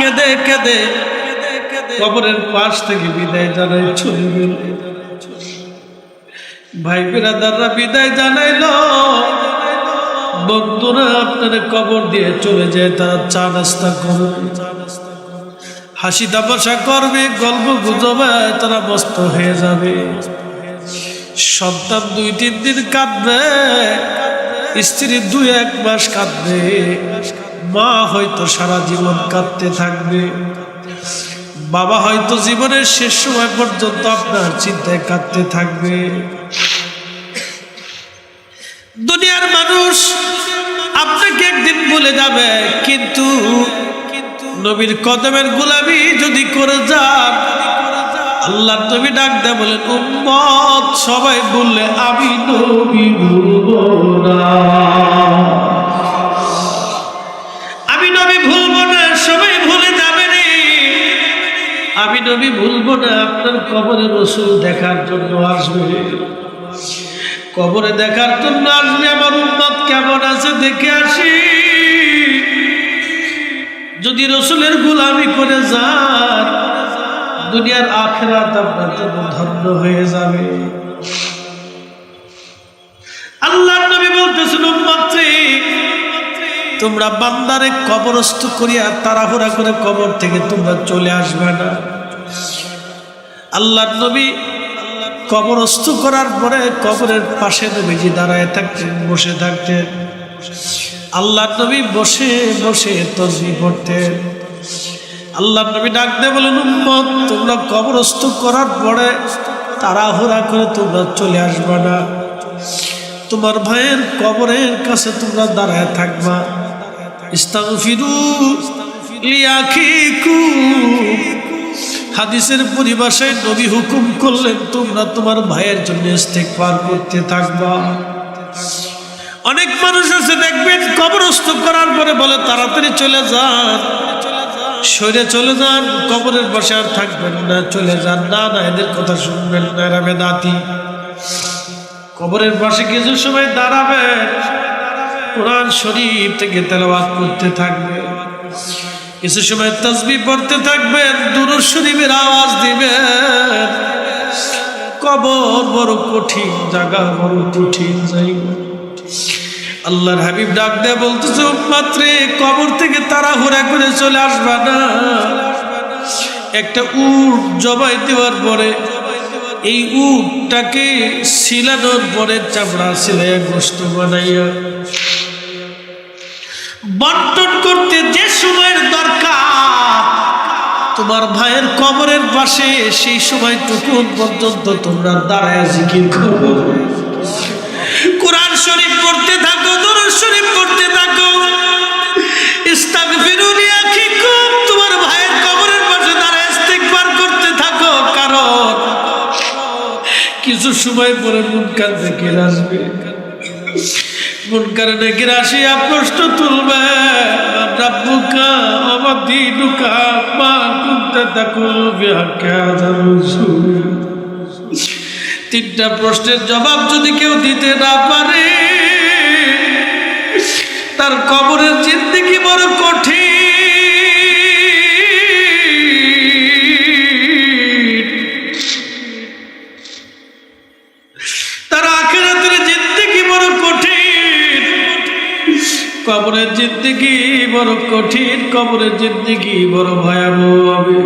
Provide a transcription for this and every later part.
কেঁদে কেঁদে কবরের পাশ থেকে বিদায় জানাই চলে গেল। ভাই বিরাদাররা বিদায় জানাইলো, বন্ধুরা আপনার কবর দিয়ে চলে যায়, তারা চা নাস্তা করবে, হাসি তামাশা করবে, গল্প গুজবে, তারা মস্ত হয়ে যাবে। সন্তান 2-3 দিন কাঁদবে, স্ত্রী 2-1 মাস কাঁদবে, মা হয়তো সারা জীবন কাঁদতে থাকবে, বাবা হয়তো জীবনের শেষ সময় পর্যন্ত আপনার চিন্তায় কাঁদতে থাকবে। দুনিয়ার মানুষ আপনাকে একদিন ভুলে যাবে, কিন্তু নবীর কদমের গোলামি যদি করে যান, আল্লাহ নবী ডাক দেয় বলেন, উম্মত সবাই বললে আমি নবী ভুলবো না, আমি নবী ভুলবো না। সবাই ভুলে যাবে রে, আমি নবী ভুলবো না। আপনার কবরে রাসূল দেখার জন্য আসবে, কবরে দেখার জন্য আসবে, আমার উম্মত কেমন আছে দেখে আসি। যদি রাসূলের গোলামি করে যান, দুনিয়ার আখিরাত আপনার জন্য ধন্য হয়ে যাবে। আল্লাহর নবী বলতেছেন, উম্মত রে, তোমরা বান্দারে কবরস্থ করিয়া তাড়াহুড়া করে কবর থেকে তোমরা চলে আসবে না। আল্লাহর নবী কবরস্থ করার পরে কবরের পাশে নবীজি দাঁড়ায় থাকতেন, বসে থাকতেন। আল্লাহর নবী বসে বসে তাসবিহ পড়তেন। আল্লাহর নবী ডাক দিয়ে বলেন, উম্মত তোমরা কবরস্থ করার পরে তাড়াহুড়া করে তোমরা চলে আসবে না, তোমার ভাইয়ের কবরের কাছে তোমরা দাঁড়ায় থাকবা। ইস্তাগফিরু লিআখিকুম, হাদিসের পরিভাষায় নবী হুকুম করলেন, তোমরা তোমার ভাইয়ের জন্য ইস্তেগফার করতে থাকবা। অনেক মানুষ আছে দেখবেন কবরস্থ করার পরে বলে তাড়াতাড়ি চলে যান, সরে চলে যান, কবরের পাশে আর থাকবেন না, চলে যান। না না, এদের কথা শুনবেন না, এরা বেদাতি। কবরের পাশে কিছু সময় দাঁড়াবেন, কোরআন শরীফ থেকে তেলাওয়াত করতে থাকবেন, কিছু সময় তাসবিহ পড়তে থাকবেন, দুরূদ শরীফের আওয়াজ দিবেন। কবর বড় কঠিন জায়গা, বড় কঠিন জায়গা। আল্লাহর হাবিব ডাক দেয়া বলতেছে, উম্মত রে, কবর থেকে তাড়াহুড়া করে চলে আসবা না। একটা উট জবাই দেওয়ার পরে, এই উটটাকে ছিলানোর পরে চামড়া ছিলাইয়া গোশত বানাইয়া বন্টন করতে যে সময়ের দরকার তোমার ভাইয়ের কবরের পাশে, সেই সময়টুকু পর্যন্ত তোমরা দাঁড়ায় জিকির করো, কোরআন শরীফ পড়তে থাকো, দুরূদ শরীফ পড়তে থাকো। ইস্তাগফিরু লিআখিকুম, তোমার ভাইয়ের কবরের পাশে দাঁড়ায় ইস্তিগফার করতে থাকো, কারণ কিছু সময় পরে মুনকার নাকির আসবে, মুনকার নাকির আসিয়া প্রশ্ন তুলবে, রাব্বুকা ওয়া দীনুকা মা কুনতা তাকুলু বিহাক্কি হাযার রাসূল। 3টা প্রশ্নের জবাব যদি কেউ দিতে না পারে, তার কবরের জিন্দেগি বড় কঠিন। তার আখিরাতের জিন্দেগি বড় কঠিন, কবরের জিন্দেগি বড় কঠিন, কবরের জিন্দেগি বড় ভয়াবহ হবে।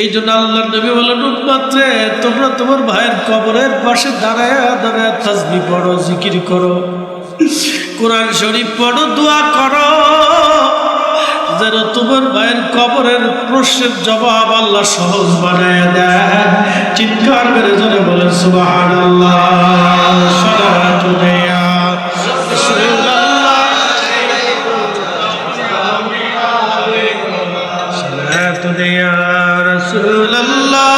এই জন্য আল্লাহর নবী বলেন, উম্মত রে, তোমরা তোমার ভাইয়ের কবরের পাশে দাঁড়ায় দাঁড়ায় তাসবিহ পড়ো, জিকির করো, কোরআন শরীফ পড়ো, দোয়া করো, যেন তোমার ভাইয়ের কবরের প্রশ্নের জবাব আল্লাহ সহজ বানায় দেয়। চিৎকার করে জোরে বলেন সুবহানাল্লাহ। সালাতু আলাইয়া রাসূলুল্লাহ, সালাতু আলাইয়া রাসূলুল্লাহ,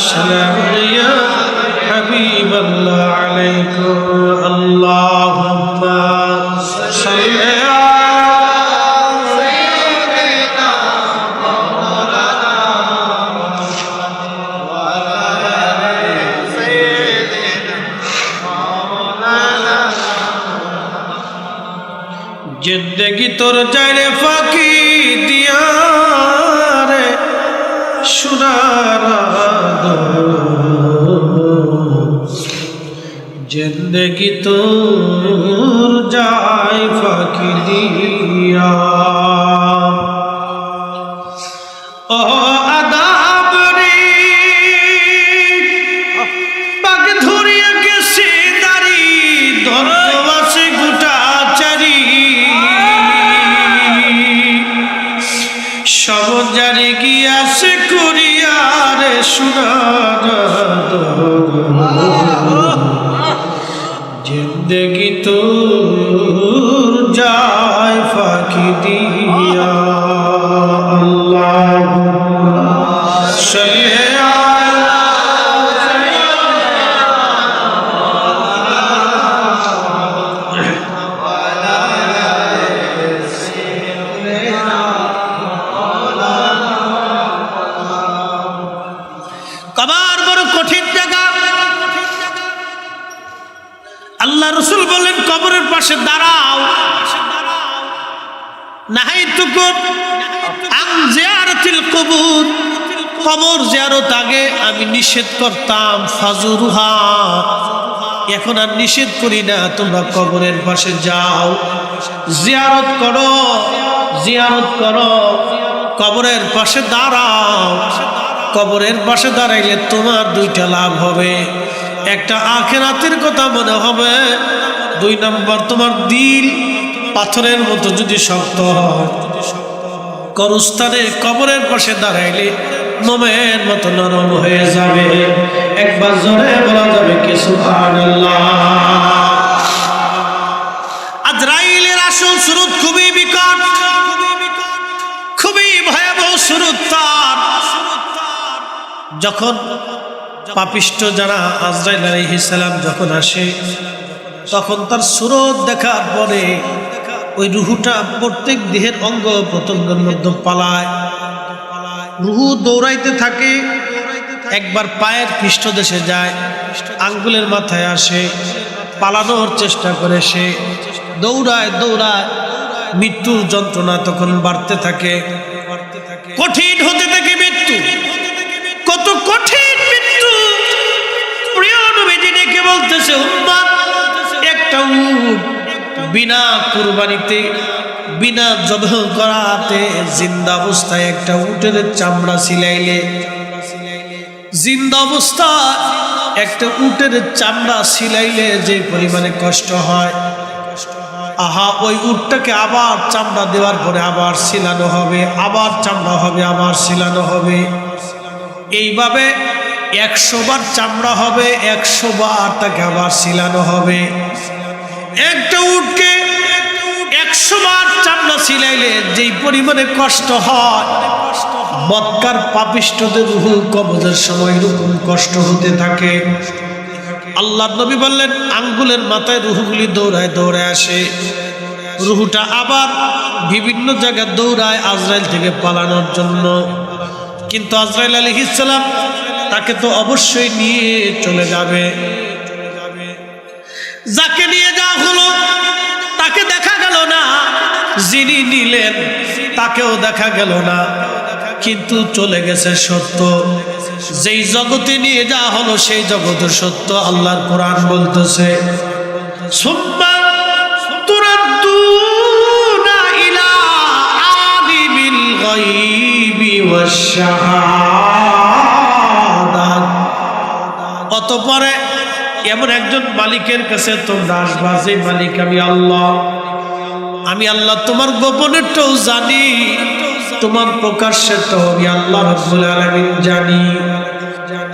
সালামু আলাইয়া হাবিবাল্লাহ, আলাইকুম আল্লাহুম্মা সাল্লি জিন্দেগি তোর যাইরে ফাঁকি দিয়া রে সোনার জিন্দেগি তোর যায় ফাঁকি দিয়া ও আদাব রে বাগ ধরিয়া গেছে দাড়ি ধরবাসে গোটা চারি সব জানি গিয়াছে করিয়ারে সোনার জিন্দেগি তোর যায় ফাঁকি দিয়া কবর বড় কঠিন জায়গা। আল্লাহ রাসূল বলেন কবরের পাশে দাঁড়াও। নাহাইতুকুম আন জিয়ারাতিল কুবুর, কবর জিয়ারত আগে আমি নিষেধ করতাম, ফাজুরুহা এখন আর নিষেধ করি না, তোমরা কবরের পাশে যাও, জিয়ারত করো, জিয়ারত করো, কবরের পাশে দাঁড়াও। কবরের পাশে দাঁড়াইলে তোমার দুইটা লাভ হবে, একটা আখিরাতের কথা মনে হবে, 2 নম্বর তোমার দিল পাথরের মতো যদি শক্ত হয়, কবরস্থানে কবরের পাশে দাঁড়াইলে মোমের মতো নরম হয়ে যাবে। একবার জোরে বলা যাবে কি সুবহানাল্লাহ। আজরাইলের আসল সুরত খুবই বিকট, খুবই ভয়াবহ সুরত তার। যখন পাপিষ্ঠ যারা আজরাইল আলাইহিস সালাম যখন আসে, তখন তার সুরত দেখার পরে ওই রুহুটা প্রত্যেক দেহের অঙ্গ প্রত্যঙ্গের মধ্যে পালায়, রুহু দৌড়াইতে থাকে। একবার পায়ের পৃষ্ঠদেশে যায়, আঙ্গুলের মাথায় আসে, পালানোর চেষ্টা করে, সে দৌড়ায় দৌড়ায়, মৃত্যুর যন্ত্রণা তখন বাড়তে থাকে, কঠিন হতে থাকে মৃত্যু। কত কঠিন মৃত্যু! প্রিয় নবীজি ডেকে বলতেছে, উম্মত, একটা উট বিনা কুরবানিতে, বিনা জবাহ করাতে, জিন্দা অবস্থায় একটা উটের চামড়া ছিলাইলে, জিন্দা অবস্থায় একটা উটের চামড়া ছিলাইলে যে পরিমাণে কষ্ট হয়, আহা, ওই উটটাকে আবার চামড়া দেওয়ার পরে আবার ছিলানো হবে, আবার চামড়া হবে, আবার ছিলানো হবে, এইভাবে 100 বার চামড়া হবে, 100 বার তাকে আবার ছিলানো হবে। একটা উটকে 100 বার চামড়া ছিলাইলে যেই পরিমাণে কষ্ট হয়, বদকার পাপিষ্ঠদের রুহু কবজের সময় এরকম কষ্ট হতে থাকে। আল্লাহর নবী বললেন, আঙ্গুলের মাথায় রুহুগুলি দৌড়ায় দৌড়ায় আসে, রুহুটা আবার বিভিন্ন জায়গায় দৌড়ায় আজরাইল থেকে পালানোর জন্য। কিন্তু আজরাইল আলাইহিস সালাম তাকে তো অবশ্যই নিয়ে চলে যাবে। যাকে নিয়ে যাওয়া হলো তাকে দেখা গেল না, যিনি নিলেন তাকেও দেখা গেল না, কিন্তু চলে গেছে সত্য। যেই জগতে নিয়ে যাওয়া হলো সেই জগতের সত্য। আল্লাহর কোরআন বলতেছে, সুম্মা তুরাদ্দুনা ইলা আলিমিল গায়বি ওয়াশ শাহাদাত, অতঃপরে এমন একজন মালিকের কাছে তোমরা আসবা, যে মালিক আমি আল্লাহ। আমি আল্লাহ তোমার গোপনেরটাও জানি, তোমার প্রকাশ্যেরটাও আমি আল্লাহ রাব্বুল আলামিন জানি।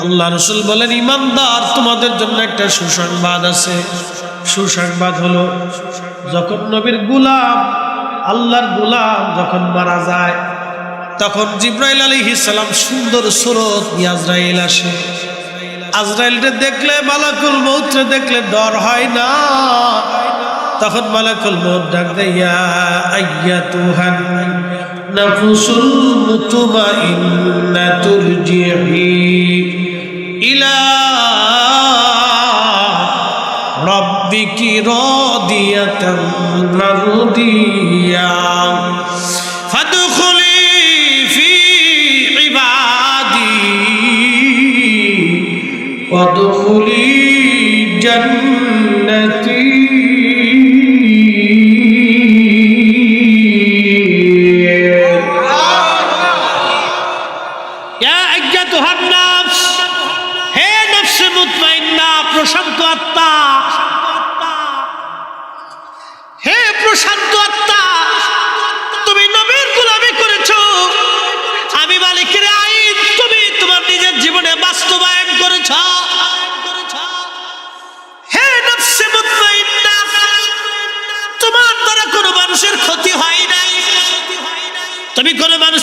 আল্লাহ রাসূল বলেন, ইমানদার, তোমাদের জন্য একটা সুসংবাদ আছে। সুসংবাদ হলো, যখন নবীর গোলাম, আল্লাহর গোলাম যখন মারা যায়, তখন জিবরাইল আলাইহিস সালাম সুন্দর সুরত নিয়ে আজরাইল আসে। আজরাইলকে দেখলে, মালাকুল মউতকে দেখলে ডর হয় না। তখন মালাকুল মউত ডাক দেয়, ইয়া আইয়াতুহান নাফসুল মুতমাইন্না তুরজিহি ইলা রাব্বিকি রাদিয়াতান মারদিয়া।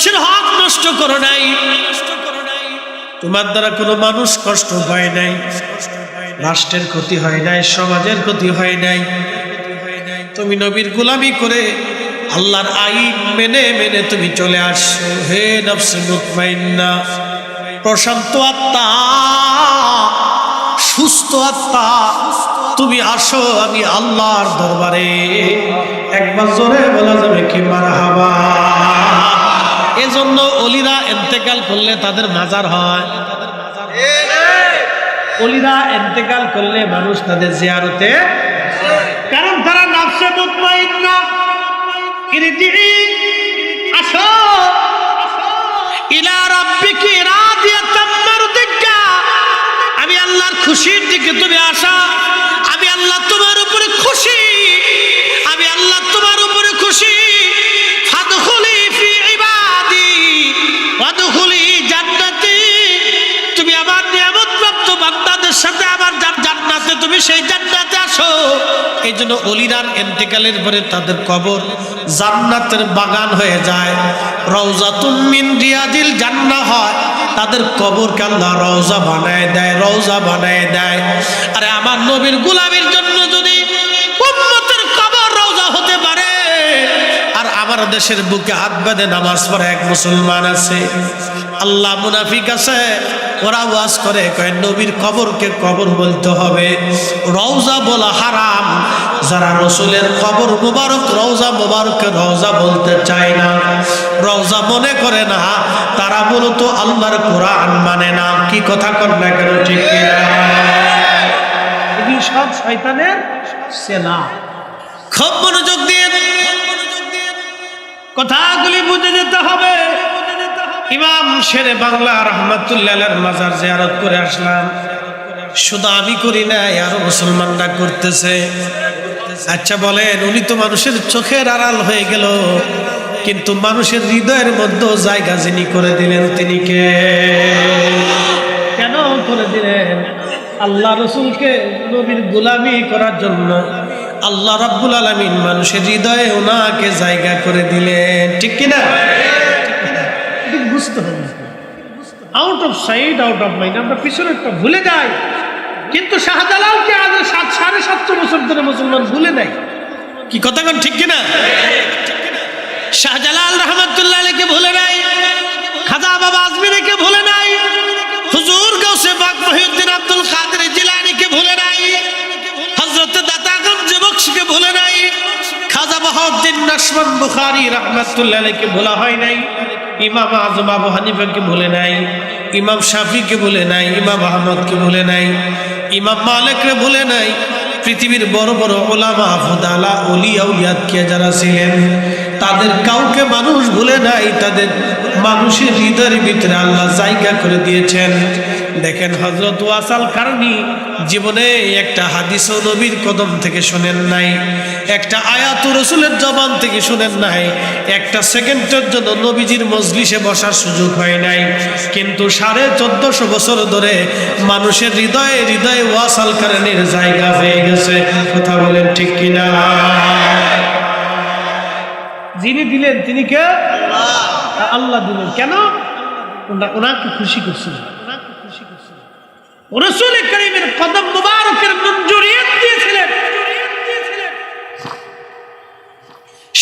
মানুষের হক নষ্ট করো নাই, তোমার দ্বারা কোনো মানুষ কষ্ট পায় নাই, রাষ্ট্রের ক্ষতি হয় নাই, সমাজের ক্ষতি হয় নাই। তুমি নবীর গোলামি করে আল্লাহর আইন মেনে মেনে তুমি চলে আসছো। হে নফসে মুতমাইন্না, প্রশান্ত আত্মা, সুস্থ আত্মা, তুমি আসো আমি আল্লাহর দরবারে। একবার জোরে বলা যাবে কি মারহাবা। এজন্য ওলিরা ইন্তেকাল করলে তাদের মাজার হয়। ওলিরা ইন্তেকাল করলে মানুষ তাদের জিয়ারতে, কারণ তারা নফসে মুতমাইন্না। ইরজিই, আসো ইলা রাব্বিকি রাদিয়াতাম মারদিয়া, আমি আল্লাহর খুশির দিকে তুমি আসো। আমি আল্লাহ তোমার উপরে খুশি, আমি আল্লাহ তোমার উপরে খুশি। ফাদখুলি ফি ইবাদি ওয়াদখুলি জান্নাতি, তুমি আমার নিয়ামতপ্রাপ্ত বান্দাদের সাথে আমার জান্নাতে, তুমি সেই জান্নাতে আসো। এই জন্য ওলিরার ইন্তেকালের পরে তাদের কবর জান্নাতের বাগান হয়ে যায়, রওজাতুম মিন রিয়াদিল জান্নাহ হয়। তাদের কবরকে আল্লাহ রওজা বানায় দেয়, রওজা বানায় দেয়। আরে আমার নবীর গোলামির জন্য যদি উম্মতের কবর রওজা হতে পারে, আর আমার দেশের বুকে হাত বেঁধে নামাজ পড়ে এক মুসলমান আছে, আল্লাহ মুনাফিক আছে, ওরা ওয়াজ করে কয় নবীর কবরকে কবর বলতে হবে, রওজা বলা হারাম। যারা রসুলের কবর মুবারক রওজা মুবারককে রওজা বলতে চায় না, রওজা মনে করে না, তারা মূলত আল্লাহর কোরআন মানে না। কি কথা কর না কেন, ঠিক কিনা? এগুলি সব শয়তানের সেনা। খুব মনোযোগ দিয়ে কথাগুলি বুঝে যেতে হবে। ইমাম শেরে বাংলা রহমাতুল্লাহ আলাইহির মাজার জিয়ারত করে আসলাম। শুধু আমি করি না, আরো মুসলমানরা করতেছে। আচ্ছা বলেন, উনি তো মানুষের চোখের আড়াল হয়ে গেল, কিন্তু মানুষের হৃদয়ের মধ্যে জায়গা যিনি করে দিলেন তিনি কে? কেন করে দিলেন? আল্লাহ রসুলকে নবীর গোলামি করার জন্য আল্লাহ রাব্বুল আলামিন মানুষের হৃদয়ে ওনাকে জায়গা করে দিলেন। ঠিক কিনা? বুঝতে হবে। Out of side out of mind, আমরা পিছনেরটা ভুলে যাই, কিন্তু শাহজালালকে আজ 750 বছর ধরে মুসলমান ভুলে নাই। কি কথা কোন ঠিক কিনা? শাহজালাল রহমাতুল্লাহ আলাইহিকে ভুলে নাই, খাজা বাবা আজমিরীকে ভুলে নাই, হুজুর গাউসে পাক মহিউদ্দিন আব্দুল কাদের জিলানীকে ভুলে নাই, হযরত দাতাগঞ্জ বখশকে ভুলে নাই, খাজা বাহাউদ্দিন নাশবন্দ বুখারী রহমাতুল্লাহ আলাইহিকে ভোলা হয় নাই, ইমাম আযম আবু হানিফাকে ভুলে নাই, ইমাম শাফিকে ভুলে নাই, ইমাম আহমদকে ভুলে নাই, ইমাম মালিককে ভুলে নাই। পৃথিবীর বড় বড় উলামা ফুদালা ওলিয়া উলিয়াতকে যারা ছিলেন তাদের কাউকে মানুষ ভুলে নাই। তাদের মানুষের হৃদয়ের ভিতরে আল্লাহ জায়গা করে দিয়েছেন। দেখেন হযরত ওয়াসাল কারণী জীবনে একটা হাদিস ও নবীর কদম থেকে শোনেন নাই, একটা আয়াত রাসূলের জবান থেকে শোনেন নাই, একটা সেকেন্ডের জন্য নবীজির মজলিসে বসার সুযোগ হয় নাই, কিন্তু 1450 বছর ধরে মানুষের হৃদয়ে হৃদয়ে ওয়াসাল কারণীর জায়গা হয়ে গেছে। কথা বলেন ঠিক কিনা? যিনি দিলেন তিনি কে? আল্লাহ দিলেন। কেন? ওনাকে খুশি করছিলেন, রাসূল কারীমের কদম মুবারকের মঞ্জুরিয়ত দিয়েছিলেন।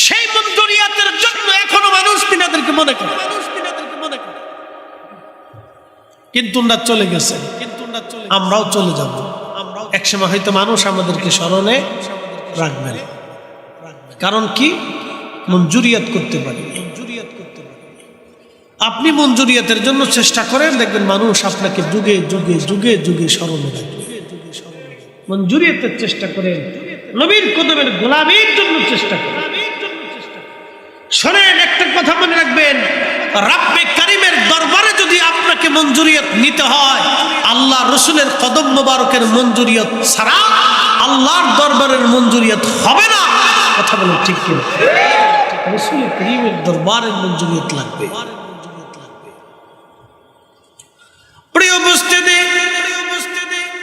সেই মঞ্জুরিয়তের জন্য এখনো মানুষ তিনাদেরকে মনে করে, কিন্তু ওনারা চলে গেছে, আমরাও চলে যাব। একসময় হয়তো মানুষ আমাদেরকে স্মরণে রাখবেন। কারণ কি? মঞ্জুরিয়ত করতে পারি। আপনি মঞ্জুরিয়তের জন্য চেষ্টা করেন, দেখবেন মানুষ আপনাকে যুগে যুগে যুগে যুগে স্মরণে রাখবে। মঞ্জুরিয়তের চেষ্টা করেন, নবীর কদমের গোলামীর জন্য চেষ্টা করেন। শোনেন, একটা কথা মনে রাখবেন, রাব্বে কারীমের দরবারে যদি আপনাকে মঞ্জুরিয়ত নিতে হয়, আল্লাহ রসুলের কদম মোবারকের মঞ্জুরিয়ত ছাড়া আল্লাহর দরবারের মঞ্জুরিয়ত হবে না। কথা বলেন ঠিক কি? রসুল কারীমের দরবারের মঞ্জুরিয়ত লাগবে। প্রিয় উপস্থিতি,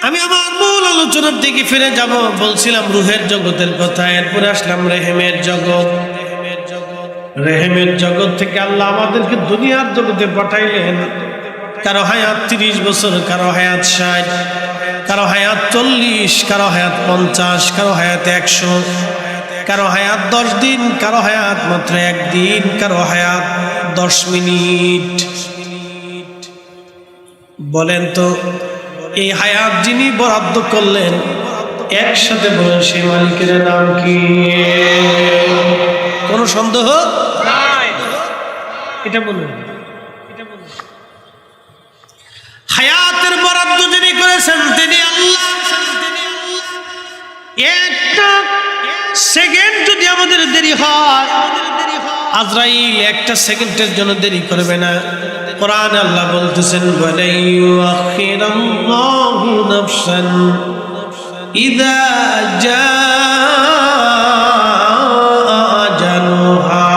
আমি আমার মূল আলোচনার দিকে ফিরে যাব। বলছিলাম রুহের জগতের কথা, এরপরে আসলাম রেহেমের জগৎ। রেহেমের জগৎ থেকে আল্লাহ আমাদেরকে দুনিয়ার জগতে পাঠাইলেন। কারো হায়াত 30 বছর, কারো হায়াত 60, কারো হায়াত 40, কারো হায়াত 50, কারো হায়াত 100, কারো হায়াত 10 দিন, কারো হায়াত মাত্র 1 দিন, কারো হায়াত 10 মিনিট। বলেন তো এই হায়াত যিনি বরাদ্দ করলেন, একসাথে বলেন সেই মালিকের নাম কি? কোনো সন্দেহ নাই? এটা বলুন। হায়াতের বরাদ্দ যিনি করেছেন তিনি আল্লাহ। একটা সেকেন্ড যদি আমাদের দেরি হয়, আজরাইল একটা সেকেন্ডের জন্য দেরি করবে না। কোরআন আল্লাহ বলতেছেন ওয়ালাইয়ুআখিরাল্লাহু নাফসান ইযা জাআ আজালুহা।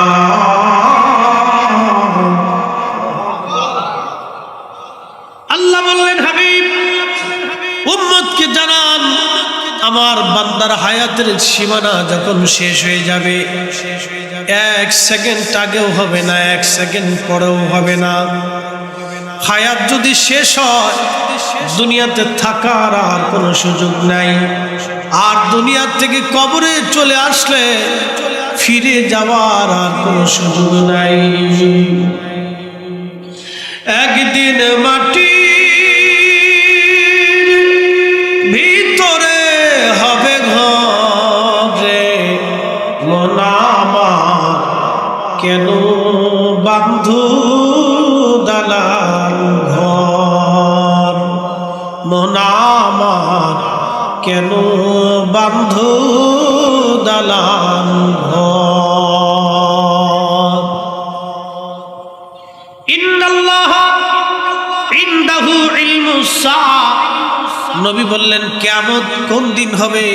আল্লাহ বললেন হাবিব উম্মতকে জানান আমার বান্দার হায়াতের সীমানা যখন শেষ হয়ে যাবে, 1 সেকেন্ড আগেও হবে না, 1 সেকেন্ড পরেও হবে না। হায়াত যদি শেষ হয়, দুনিয়াতে থাকার আর কোনো সুযোগ নাই। আর দুনিয়া থেকে কবরে চলে আসলে ফিরে যাওয়ার আর কোনো সুযোগ নাই। একদিন মাটি ভিতরে হবে ঘরে, মন আমার কেন বান্ধু দালান ঘর, মন আমার কেন বান্ধু দালান ঘর। ইন্নাল্লাহা ইনদাহু ইলমুস সাআ। নবী বললেন কিয়ামত কোন দিন হবে?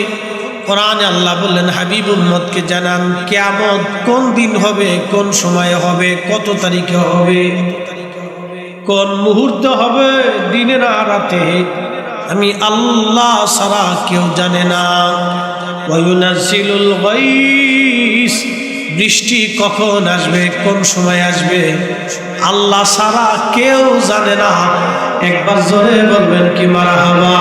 কোরআনে আল্লাহ বললেন হাবিব উম্মতকে জানান কিয়ামত কোন দিন হবে, কোন সময়ে হবে, কত তারিখে হবে, কোন মুহূর্তে হবে, দিনে না রাতে, আমি আল্লাহ ছাড়া কেউ জানে না। ওয়ায়ুনাজ্জিলুল গায়স, বৃষ্টি কখন আসবে, কোন সময় আসবে, আল্লাহ ছাড়া কেউ জানে না। একবার জোরে বলবেন কি মারহাবা।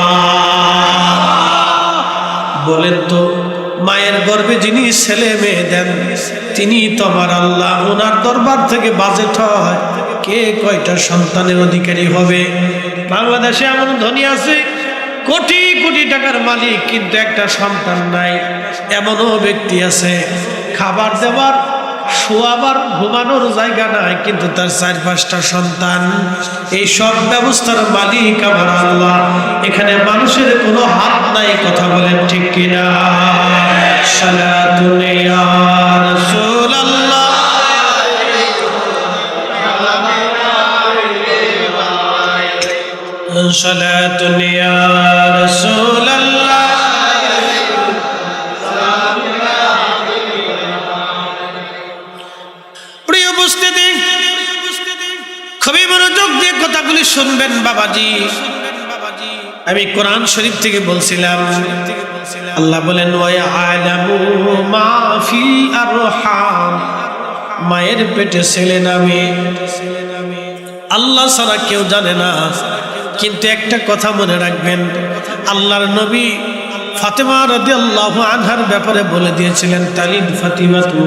বলেন তো মায়ের গর্ভে যিনি ছেলে মেয়ে দেন তিনি তো আমার আল্লাহ। ওনার দরবার থেকে বাজেট হয় কে কয়টা সন্তানের অধিকারী হবে। বাংলাদেশে এমন ধনী আছে কোটি কোটি টাকার মালিক, কিন্তু একটা সন্তান নাই। এমনও ব্যক্তি আছে খাবার দেবার, শোয়াবার, ঘুমানোর জায়গা নাই, কিন্তু তার 4-5টা সন্তান। এই সব ব্যবস্থার মালিক আমার আল্লাহ। এখানে মানুষের কোনো হাত নাই, কথা বলেন ঠিক কিনা? সালাতুন ইয়া রাসূলুল্লাহ, সালাতুন ইয়া রাসূলুল্লাহ। খুবই মনোযোগ দিয়ে কথাগুলি শুনবেন বাবাজি। আমি কোরআন শরীফ থেকে বলছিলাম, আল্লাহ বলেন ওয়ায়ালামু মা ফিল আরহাম, মায়ের পেটে ছেলে নামে আল্লাহ ছাড়া কেউ জানে না। কিন্তু একটা কথা মনে রাখবেন, আল্লাহর নবী ফাতেমা রাদিয়াল্লাহু আনহার ব্যাপারে বলে দিয়েছিলেন তালিদ ফাতিমাতু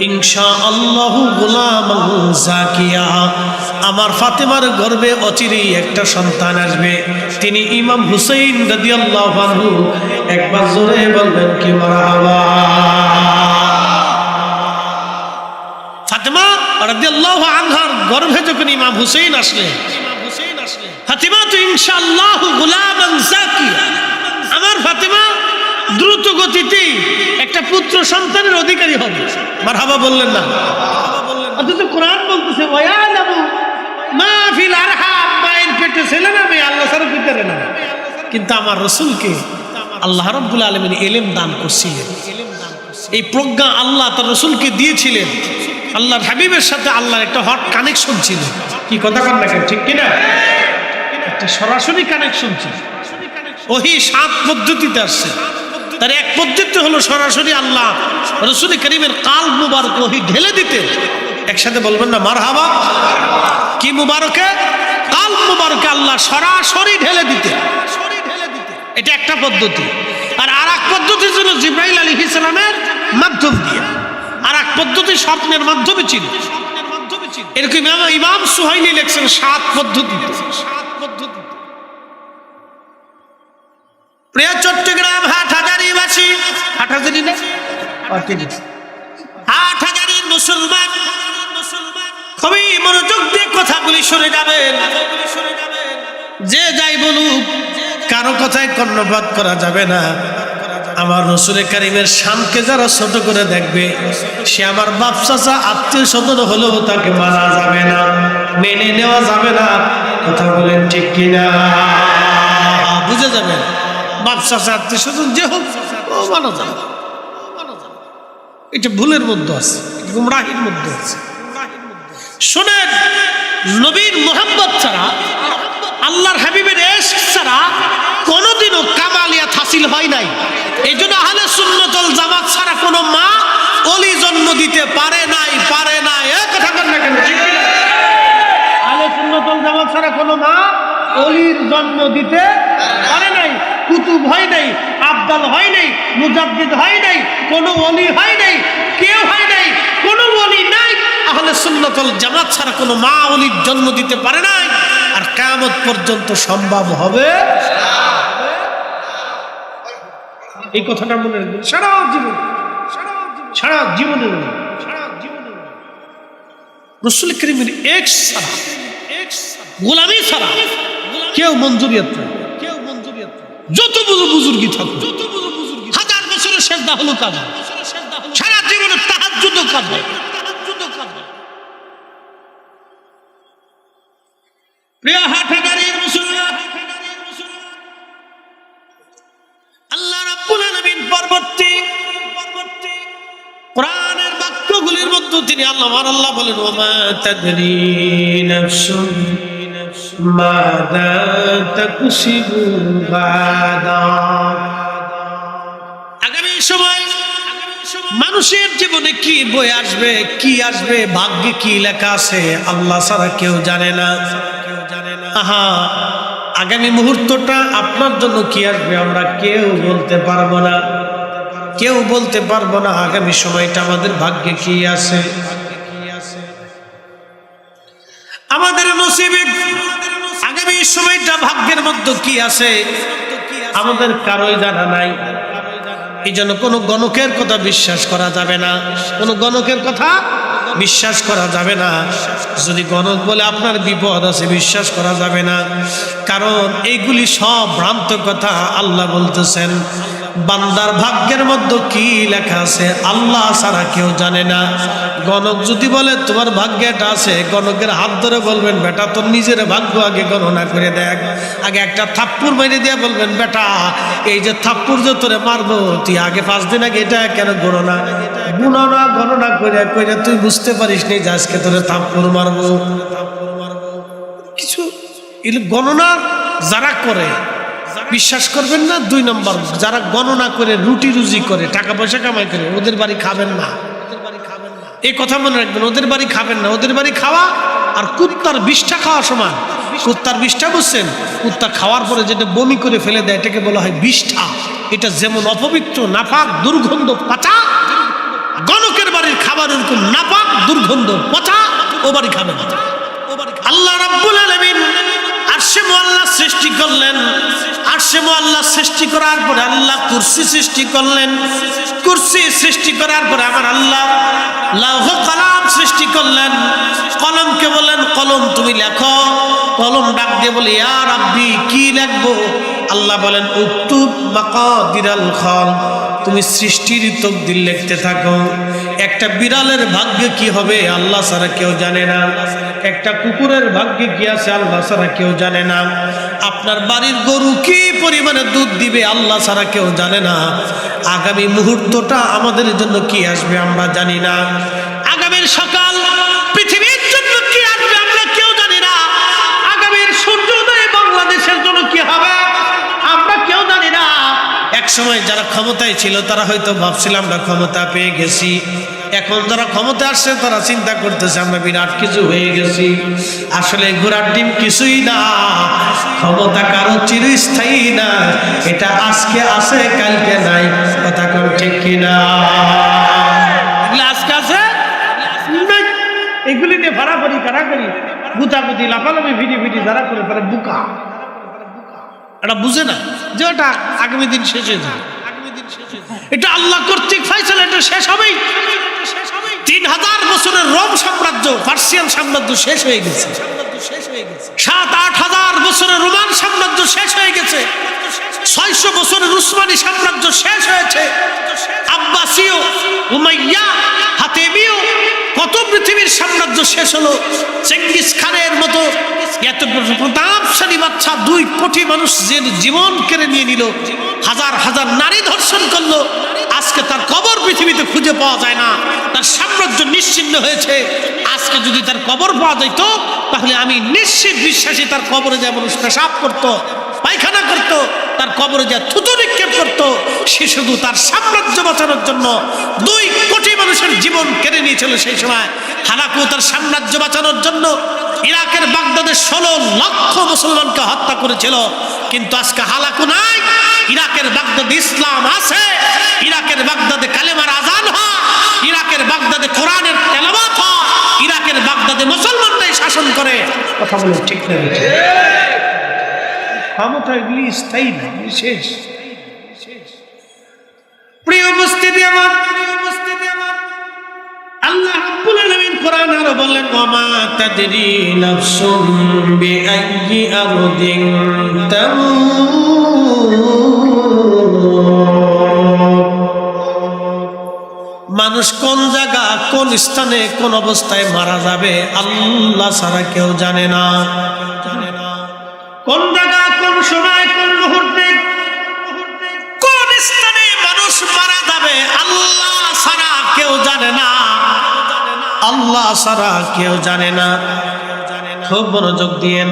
ইনশাআল্লাহু গুলামান জাকিয়া, আমার ফাতেমার গর্ভে অচিরেই একটা সন্তান আসবে, তিনি ইমাম হুসাইন রাদিয়াল্লাহু আনহু। একবার জোরে বলবেন কি মারহাবা। ফাতেমা রাদিয়াল্লাহু আনহার গর্ভে যখন ইমাম হুসাইন আসলেন, ফাতেমা তো ইনশাআল্লাহু গুলামান জাকিয়া, আমার ফাতেমা দ্রুত গতিতে একটা পুত্র সন্তানের অধিকারী হবে। মারহাবা বললেন না? অথচ কোরআন বলতেছে ওয়ায়ালামু মা ফিল আরহাম, মায়ের পেটে ছেলে নামে আল্লাহ ছাড়া কেউ জানে না। কিন্তু আমার রাসূলকে আল্লাহ রাব্বুল আলামিন ইলম দান করছিলেন, এই প্রজ্ঞা আল্লাহ তার রাসূলকে দিয়েছিলেন। আল্লাহর হাবিবের সাথে আল্লাহর একটা হট কানেকশন ছিল। কি কথা কন না, ঠিক কিনা? একটা সরাসরি কানেকশন ছিল। ওহী 7 পদ্ধতিতে আসছে। তার এক পদ্ধতি হলো সরাসরি আল্লাহ রাসূল করিমের কালব মুবারক ওহী ঢেলে দিতে। একসাথে বলবেন না মারহাবা। কি মুবারকে? কালব মুবারকে আল্লাহ সরাসরি ঢেলে দিতে, এটা একটা পদ্ধতি। আর আরেক পদ্ধতি ছিল জিবরাইল আলাইহিস সালামের মাধ্যম দিয়ে, আরেক পদ্ধতি স্বপ্নের মাধ্যমে ছিল। এরকম ইমাম সুহাইলি লেখছেন 7 পদ্ধতি। প্রিয় চট্টগ্রাম হাটহাজারীবাসী, হাটহাজারী না হাটহাজারীর মুসলমান, খুবই মনোযোগ দিয়ে কথাগুলি শুনে যাবেন। যে যাই বলুক কারো কথায় কর্ণপাত করা যাবে না। আমার রাসূল কারীমের শানকে যারা ছোট করে দেখবে, সে আমার বাপ চাচা আত্মীয় স্বজন হলেও তাকে মানা যাবে না, মেনে নেওয়া যাবে না। কথা বলেন ঠিক কিনা? বুঝে যাবেন, বাপ চাচা আত্মীয় স্বজন যে হোক ও মানা যাবে। এটা ভুলের মধ্যে আছে, গুমরাহির মধ্যে আছে। শোনেন, নবীর মোহাম্মদ ছাড়া, আল্লাহর হাবিবের ইশক ছাড়া কোনোদিনও কামালিয়াত হাসিল হয় নাই। এই জন্য আহলে সুন্নাত ওয়াল জামাত ছাড়া কোনো মা ওলি জন্ম দিতে পারে নাই। এই কথা বলেন না কেন? আহলে সুন্নাত ওয়াল জামাত ছাড়া কোনো মা ওলির জন্ম দিতে পারে নাই। কুতুব হয় নাই, আবদাল হয় নাই, মুজাদ্দিদ হয় নাই, কোনো ওলি হয় নাই, কেউ হয় নাই, কোনো ওলি নাই। আহলে সুন্নাত ওয়াল জামাত ছাড়া কোনো মা ওলির জন্ম দিতে পারে নাই, আর কিয়ামত পর্যন্ত সম্ভব হবে। এই কথাটা মনে রাখবেন সারা জীবনে। রাসূল করিমের এক ছাড়া, গোলামি ছাড়া কেউ মঞ্জুরিয়াত নাই। যত বুজুর্গি থাকুক, হাজার বছরের সেজদা হলো কাজ, সারা জীবনে তাহাজ্জুদ কাজ। প্রিয় হাটহাজারীর মুসলমান, আল্লাহ রাব্বুল আলামিন পরবর্তী কোরআনের বাক্যগুলির মধ্যে তিনি আল্লাহ বলেন, ওমা তাদরি নাফসুন মাযা তাকসিবু গাদা। আগামী সময় মানুষের জীবনে কি বয়ে আসবে, কি আসবে, ভাগ্যে কি লেখা আছে আল্লাহ ছাড়া কেউ জানে না। আহা, আগামী মুহূর্তটা আপনার জন্য কি আসবে আমরা কেউ বলতে পারবো না, কেউ বলতে পারবো না। আগামী সময়টা আমাদের ভাগ্যে কি আছে, আমাদের নসিবে আগামী সময়টা ভাগ্যের মধ্যে কি আছে আমাদের কারোই জানা নাই। এই জন্য কোনো গণকের কথা বিশ্বাস করা যাবে না, কোনো গণকের কথা বিশ্বাস করা যাবে না। যদি গণক বলে আপনার বিপদ আছে, বিশ্বাস করা যাবে না, কারণ এইগুলি সব ভ্রান্ত কথা। আল্লাহ বলতেছেন, বান্দার ভাগ্যের মধ্যে কি লেখা আছে আল্লাহ ছাড়া কেউ জানে না। গণক যদি বলে তোমার ভাগ্যে এটা আছে, গণকের হাত ধরে বলবেন, বেটা তোর নিজের ভাগ্য আগে গণনা করে দেখ। আগে একটা থাপ্পড় মেরে দিয়ে বলবেন, বেটা এই যে থাপ্পড় যে তোরে মারবো, তুই আগে 5 দিন আগে এটা কেন গণনা করে তুই বুঝতে পারিস নি যে আজকে তোরে থাপ্পড় মারবো। কিছু গণনা যারা করে বিশ্বাস করবেন না। 2 নম্বর, যারা গণনা করে রুটি রুজি করে টাকা পয়সা কামাই করে, ওদের বাড়ি খাবেন না। এই কথা মনে রাখবেন, ওদের বাড়ি খাবেন না। ওদের বাড়ি খাওয়া আর কুত্তার বিষটা খাওয়া সমান। কুত্তার বিষটা বুঝছেন, কুত্তা খাওয়ার পরে যেটা বমি করে ফেলে দেয় এটাকে বলা হয় বিষ্ঠা। এটা যেমন অপবিত্র, নাপাক, দুর্গন্ধ, পচা, গণকের বাড়ির খাবার এরকম নাপাক, দুর্গন্ধ, পচা, ও বাড়ি খাবেন। আল্লাহ রাব্বুল আলামিন আরশে মুআল্লা সৃষ্টি করলেন। আরশে মুআল্লা সৃষ্টি করার পরে আল্লাহ কুরসি সৃষ্টি করলেন। কুরসি সৃষ্টি করার পরে আমার আল্লাহ লৌহ কলম সৃষ্টি করলেন। কলমকে বলেন, কলম তুমি লেখো। কলম ডাক দিয়ে বলে, ইয়া রাব্বি, কি লিখবো? আল্লাহ বলেন, উক্তুব মাকাদিরাল খালক, তুমি সৃষ্টির তকদির লিখতে থাকো। একটা বিড়ালের ভাগ্যে কি হবে আল্লাহ ছাড়া কেউ জানে না। একটা কুকুরের ভাগ্যে কি আছে আল্লাহ ছাড়া কেউ জানে না। আপনার বাড়ির গরু কি পরিমাণে দুধ দিবে আল্লাহ ছাড়া কেউ জানে না। আগামী মুহূর্তটা আমাদের জন্য কি আসবে আমরা জানি না। আগামীর সকাল পৃথিবীর জন্য কি আসবে আমরা কেউ জানি না। আগামীর সূর্যোদয় বাংলাদেশের জন্য কি হবে আমরা কেউ জানি না। এক সময় যারা ক্ষমতায় ছিল তারা হয়তো ভাবছিল আমরা ক্ষমতা পেয়ে গেছি, এখন যারা ক্ষমতা আসছে তারা চিন্তা করতেছে আমরা বিরাট কিছু হয়ে গেছি। আসলে ঘোড়ার ডিম কিছুই না, ক্ষমতা কারো চিরস্থায়ী না, এটা আজকে আছে কালকে নাই, কথা কোন ঠিক কিনা? আজকে আছে এগুলি নিয়ে ভাড়াভাড়ি কারাকারি গুতাগুতি লাফালাফি ভিডি ভিডি যারা করে তারা বুকা, এটা বুঝে না যে ওটা আগামী দিন শেষ হয়ে যাবে, এটা আল্লাহ কর্তৃক ফাইসালা, এটা শেষ হবেই। 3000 বছরের রোম সাম্রাজ্য, পার্সিয়ান সাম্রাজ্য শেষ হয়ে গেছে, 7-8 বছরের রোমান সাম্রাজ্য শেষ হয়ে গেছে, 600 বছরের উসমানী সাম্রাজ্য শেষ হয়েছে, আব্বাসীয়, উমাইয়া, ফাতেমীয়, কত পৃথিবীর সাম্রাজ্য শেষ হলো। চেঙ্গিস খানের মতো এত প্রতাপশালী বাচ্চা 2 কোটি মানুষ যে জীবন কেড়ে নিয়ে নিল, হাজার হাজার নারী ধর্ষণ করলো, আজকে তার কবর পৃথিবীতে খুঁজে পাওয়া যায় না, তার সাম্রাজ্য নিশ্চিহ্ন হয়েছে। আজকে যদি তার কবর পাওয়া যেত তাহলে আমি নিশ্চিত বিশ্বাসী তার কবরে যা মানুষ পেশাব করতো, পায়খানা করতো, তার কবরে যা থুতু নিক্ষেপ করতো, সে শুধু তার সাম্রাজ্য বাঁচানোর জন্য 2 কোটি মানুষের জীবন কেড়ে নিয়েছিল। সেই সময় হালাকু তার সাম্রাজ্য বাঁচানোর জন্য ইরাকের বাগদাদে 16 লক্ষ মুসলমানকে হত্যা করেছিল, কিন্তু আজকে হালাকু নাই। ইরাকের বাগদাদে ইসলাম আছে, ইরাকের বাগদাদে কালেমার আজান হয়, ইরাকের বাগদাদে কোরআনের তেলাওয়াত হয়, ইরাকের বাগদাদে মুসলমানরাই শাসন করে। কথা বলে ঠিক না? ক্ষমতা এগুলি স্থায়ী না, শেষ। প্রিয় উপস্থিতি আমার, আল্লাহ রাব্বুল আলামিন কোরআন আরো বললেন, ওয়ামা তাদরি নাফসুম বিআইয়ি আরদিন মানুষ কোন জায়গা, কোন স্থানে, কোন অবস্থায় মারা যাবে আল্লাহ ছাড়া কেউ জানে না। কোন জায়গা, কোন সময়, কোন মুহূর্তে, কোন স্থানে মানুষ মারা যাবে আল্লাহ ছাড়া কেউ জানে না, আল্লাহ ছাড়া কেউ জানে না। খুব মনোযোগ দিয়েন,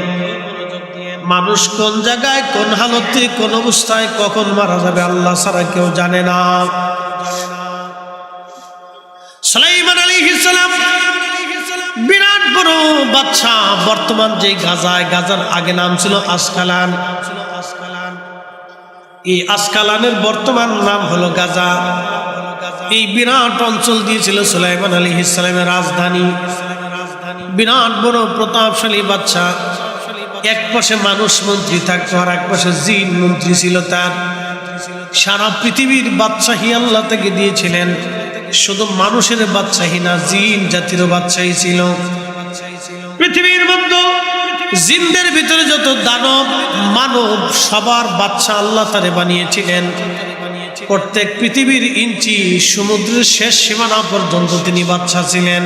মানুষ কোন জায়গায়, কোন হালতে, কোন অবস্থায়, কখন মারা যাবে আল্লাহ ছাড়া কেউ জানে না। সুলাইমান আলাইহিস সালাম বিরাট বড় বাদশা, বর্তমান যে গাজায়, গাজার আগে নাম ছিল আসকালান, এই আসকালানের বর্তমান নাম হলো গাজা। এই বিরাট অঞ্চল দিয়েছিল সুলাইমান আলাইহিস সালামের রাজধানী। বিরাট বড় প্রতাপশালী বাদশা, এক পাশে মানুষ মন্ত্রী থাকতো আর এক পাশে জিন মন্ত্রী ছিল তার। সারা পৃথিবীর বাদশাহী আল্লাহ থেকে দিয়েছিলেন, শুধু মানুষের বাদশাহী না, জিন জাতির বাদশাহী ছিল। পৃথিবীর মধ্যে জিনদের ভিতরে যত দানব মানব সবার বাদশা আল্লাহ তারে বানিয়েছিলেন। প্রত্যেক পৃথিবীর ইঞ্চি, সমুদ্রের শেষ সীমানা পর্যন্ত তিনি বাদশা ছিলেন।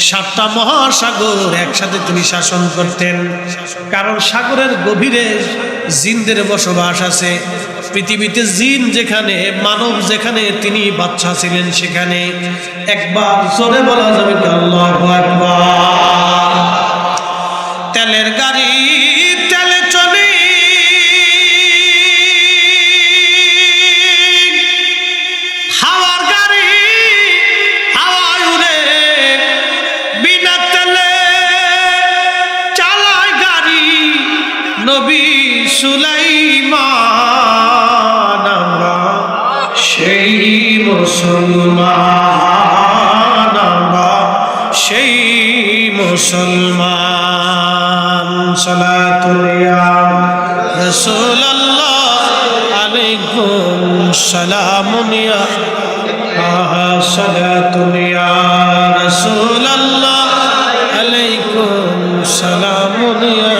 7টা মহাসাগর একসাথে তিনি শাসন করতেন, কারণ সাগরের গভীরে জিনদের বসবাস আছে। পৃথিবীতে জিন যেখানে, মানব যেখানে, তিনি বাদশা ছিলেন সেখানে। একবার জোরে বলা যাবে আল্লাহু আকবার। তেলের গাড়ি তেলে চলে, হাওয়ার গাড়ি হাওয়ায় উড়ে, বিনা তেলে চালায় গাড়ি নবী সুলাইমান। আমরা সেই মুসলমান, আমরা সেই মুসলমান। সালাতুল ইয়া রাসূলুল্লাহ আলাইকুম সালামুন ইয়া সালাতুল ইয়া রাসূলুল্লাহ আলাইকুম সালামুন ইয়া।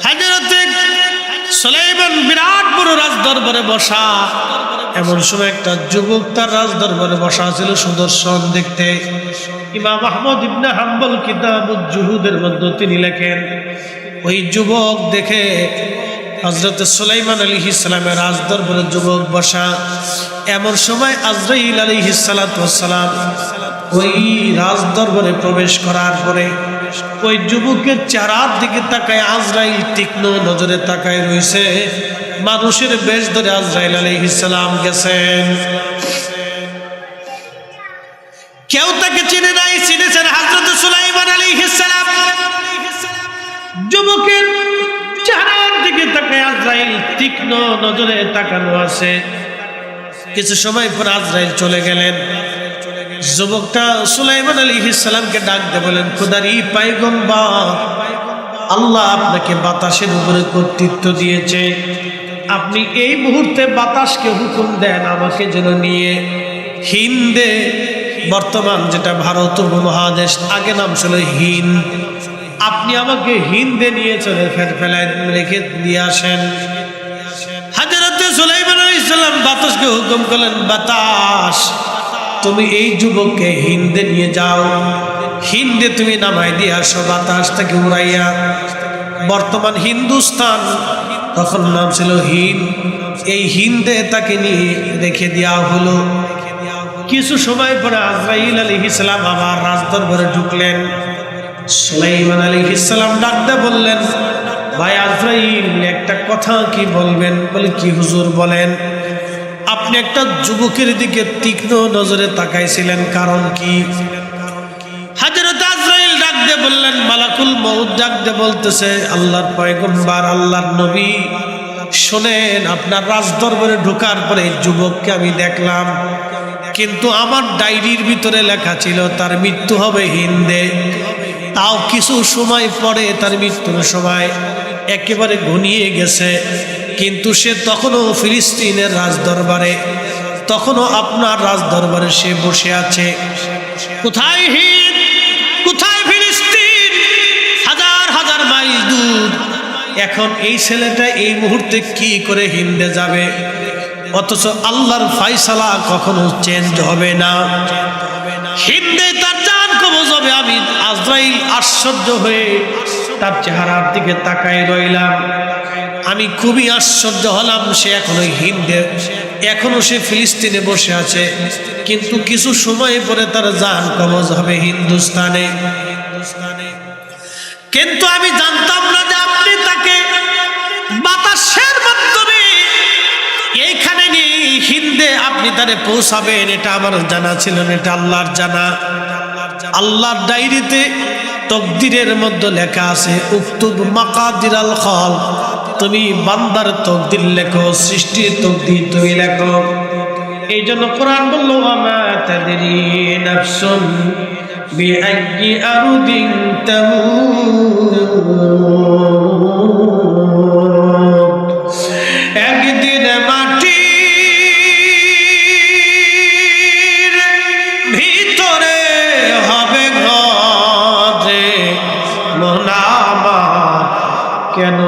হযরতে সুলাইমান বিরাট বড় রাজ দরবারে বসা। এমন সময় একটা যুবক তার রাজ দরবারে বসা ছিল, সুদর্শন দেখতে। ইমাম আহমদ ইবনে হাম্বল কিতাবুজ জুহুদের মধ্যে তিনি লেখেন, ওই যুবক দেখে হযরত সুলাইমান আলাইহিস সালামের রাজ দরবারে যুবক বসা। এমন সময় আজরাইল আলাইহিস সালাতু ওয়াস সালাম ওই রাজ দরবারে প্রবেশ করার পরে ওই যুবকের চেহারার দিকে তাকায় আজরাইল তীক্ষ্ণ নজরে তাকায় রয়েছে। মানুষের বেশ ধরে আজরাইল আলাইহিস সালাম গেছেন। কেউ তাকে চিনে নাই, চিনেছেন হযরত সুলাইমান আলাইহিস সালাম। যুবকের চেহারার দিকে তাকায় আজরাইল তীক্ষ্ণ নজরে তাকানো আছে। কিছু সময় পর আজরাইল চলে গেলেন। যুবকটা সুলাইমান আলাইহিস সালামকে ডাক দিয়ে বলেন, খোদারি পয়গম্বর, আল্লাহ আপনাকে বাতাসের উপরে কর্তৃত্ব দিয়েছে, আপনি এই মুহূর্তে বাতাসকে হুকুম দেন আমাকে যেন নিয়ে হিন্দে, বর্তমান যেটা ভারত উপমহাদেশ, আগে নাম ছিল হিন্দ, আপনি আমাকে হিন্দে নিয়ে চলে ফেলায় রেখে দিয়ে আসেন। হযরত সুলাইমান আলাইহিস সালাম বাতাসকে হুকুম করলেন, বাতাস তুমি এই যুবককে হিন্দে নিয়ে যাও, হিন্দে তুমি নামাই দিয়ে আসো বাতাসটাকে উড়াইয়া। বর্তমান হিন্দুস্তান, তখন নাম ছিল হিন্দ, এই হিন্দে তাকে নিয়ে রেখে দেওয়া হলো। কিছু সময় পরে আজরাইল আলাইহিস সালাম আবার রাজদরবারে ঢুকলেন। সুলাইমান আলাইহিস সালাম ডাকতে বললেন, ভাই আজরাইল, একটা কথা কি বলবেন? বলে, কি হুজুর বলেন। আপনি একটা যুবকের দিকে তীক্ষ্ণ নজরে তাকাইছিলেন, কারণ কি? হযরত আজরাইল ডাকতে বললেন, মালাকুল মউত ডাকতে বলতেছে, আল্লাহর পয়গম্বর, আল্লাহর নবী, শোনেন, আপনার রাজদরবারে ঢোকার পরে যুবককে আমি দেখলাম, কিন্তু আমার ডায়েরির ভিতরে লেখা ছিল তার মৃত্যু হবে হিন্দে। তাও কিছু সময় পরে তার মৃত্যুর সময় একেবারে ঘনিয়ে গেছে, কিন্তু সে তখনও ফিলিস্তিনের রাজদরবারে, তখনও আপনার রাজদরবারে সে বসে আছে। কোথায় হিন্দ, কোথায় ফিলিস্তিন, হাজার হাজার মাইল দূর। এখন এই ছেলেটা এই মুহূর্তে কি করে হিন্দে যাবে? অথচ আল্লাহর ফয়সালা কখনো চেঞ্জ হবে না, হিন্দে তার জান কবজ হবে। আমি আজরাইল আশ্চর্য হয়ে তার চেহারার দিকে তাকাই রইলাম। আমি খুবই আশ্চর্য হলাম, সে এখনো হিন্দে, এখনো সে ফিলিস্তিনে বসে আছে, কিন্তু কিছু সময় পরে তার জান কবজ হবে হিন্দুস্তানে। কিন্তু আমি জানতাম না যে আপনি তাকে বাতাসের মাধ্যমে এইখানে নিয়ে হিন্দে আপনি তারে পৌঁছাবেন, এটা আমার জানা ছিল না, এটা আল্লাহর জানা। আল্লাহর ডায়েরিতে তকদিরের মধ্যে লেখা আছে, উক্তুব মাকাদিরাল খালক, তুমি বান্দার তকদির লেখো, সৃষ্টির তকদির তুমি লেখো। এই জন্য কোরআন বলল, ওয়ামা তাদরি নাফসুন বিআইয়ি আরদিন তামুত, একদিন মাটির ভিতরে হবে ঘরে, মোনামা কেন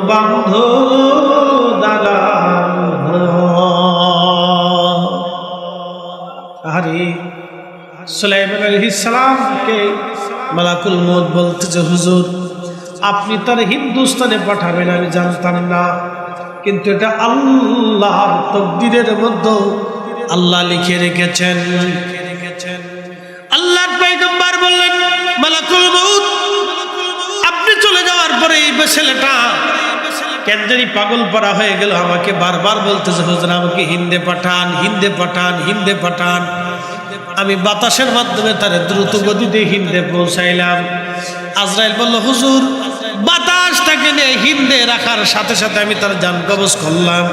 বান্ধ দালান। আরে সুলাইমান আলাইহিস সালামকে মালাকুল মউত বলতেছে, হুজুর আপনি তার হিন্দুস্তানে পাঠাবেন আমি জানতাম না, কিন্তু এটা আল্লাহর তকদিরের মধ্যে আল্লাহ লিখে রেখেছেন। আল্লাহর পয়গম্বর বললেন, মালাকুল মউত আপনি চলে যাওয়ার পরে এই ছেলেটা কেন জানি পাগল পারা হয়ে গেল, আমাকে বারবার বলতেছে, হুজুর আমাকে হিন্দে পাঠান, হিন্দে পাঠান, হিন্দে পাঠান। আমি বাতাসের মাধ্যমে তার দ্রুত গতিতে হিন্দে পৌঁছাইলাম। আজরাইল বলল, হুজুর বাতাস তাকে নিয়ে হিন্দে রাখার সাথে সাথে আমি তার জান কবজ করলাম।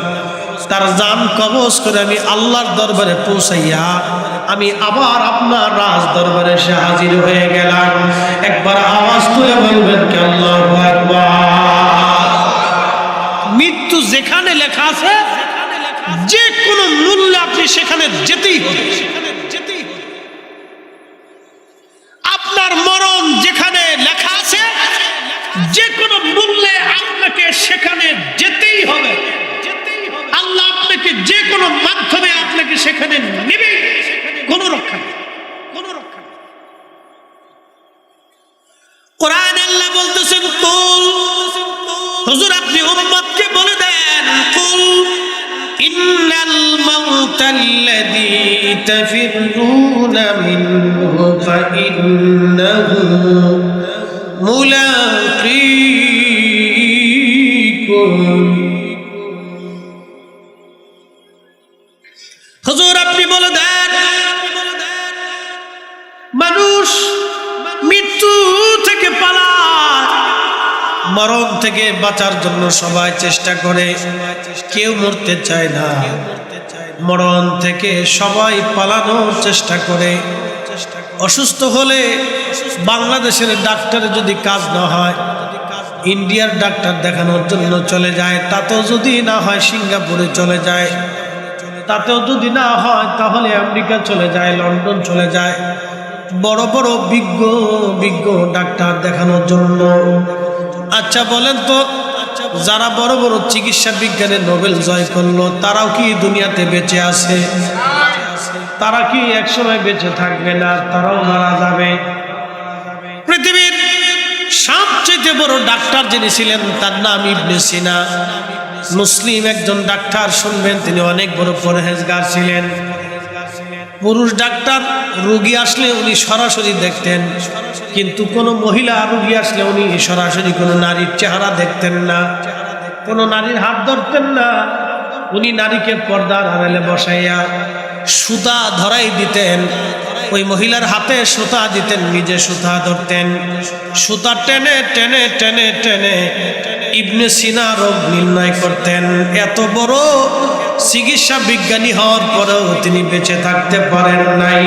তার জান কবজ করে আমি আল্লাহর দরবারে পৌঁছাইয়া আমি আবার আপনার রাজ দরবারে এসে হাজির হয়ে গেলাম। একবার আওয়াজ তুলে বলবেন কি আল্লাহু আকবার। মৃত্যু যেখানে লেখা আছে, যে কোনো মূল্যে আপনি সেখানে যেতেই হবে। আপনার মরণ যেখানে লেখা আছে, যে কোনো মূল্যে আপনাকে সেখানে যেতেই হবে। আল্লাহ আপনাকে যে কোনো মাধ্যমে আপনাকে সেখানে নেবে, কোনো রক্ষা নেই, কোনো রক্ষা নেই। কোরআন আল্লাহ বলতেছেন, কুল, হুজুর আপনি উম্মতকে বলে দেন, কুল ইন্নাল মাউতাল্লাযী তাফিরুনা মিনহু ফাইন্নাহু মুলাকীকুম মরণ থেকে বাঁচার জন্য সবাই চেষ্টা করে, কেউ মরতে চায় না। মরণ থেকে সবাই পালানোর চেষ্টা করে। অসুস্থ হলে বাংলাদেশের ডাক্তারের যদি কাজ না হয়, ইন্ডিয়ার ডাক্তার দেখানোর জন্য চলে যায়। তাতেও যদি না হয় সিঙ্গাপুরে চলে যায়। তাতেও যদি না হয় তাহলে আমেরিকা চলে যায়, লন্ডন চলে যায়, বড় বড় বিজ্ঞ বিজ্ঞ ডাক্তার দেখানোর জন্য। আচ্ছা বলেন তো, যারা বড় বড় চিকিৎসা বিজ্ঞানে নোবেল জয় করলো তারাও কি দুনিয়াতে বেঁচে আছে? তারা কি একসময় বেঁচে থাকবে না? তারাও মারা যাবে। পৃথিবীর সবচেয়ে বড় ডাক্তার যিনি ছিলেন তার নাম ইবনে সিনা। মুসলিম একজন ডাক্তার, শুনবেন তিনি অনেক বড় পরহেজগার ছিলেন। পুরুষ ডাক্তার রোগী আসলে উনি সরাসরি দেখতেন, কিন্তু কোনো মহিলা রোগী আসলে উনি সরাসরি কোনো নারীর চেহারা দেখতেন না, কোনো নারীর হাত ধরতেন না। উনি নারীকে পর্দার আড়ালে বসাইয়া সুতা ধরাই দিতেন। ওই মহিলার হাতে সুতা দিতেন, নিজে সুতা ধরতেন। সুতা টেনে টেনে টেনে টেনে ইবনে সিনা রোগ নির্ণয় করতেন। এত বড় চিকিৎসা বিজ্ঞানী হওয়ার পরেও তিনি বেঁচে থাকতে পারেন নাই।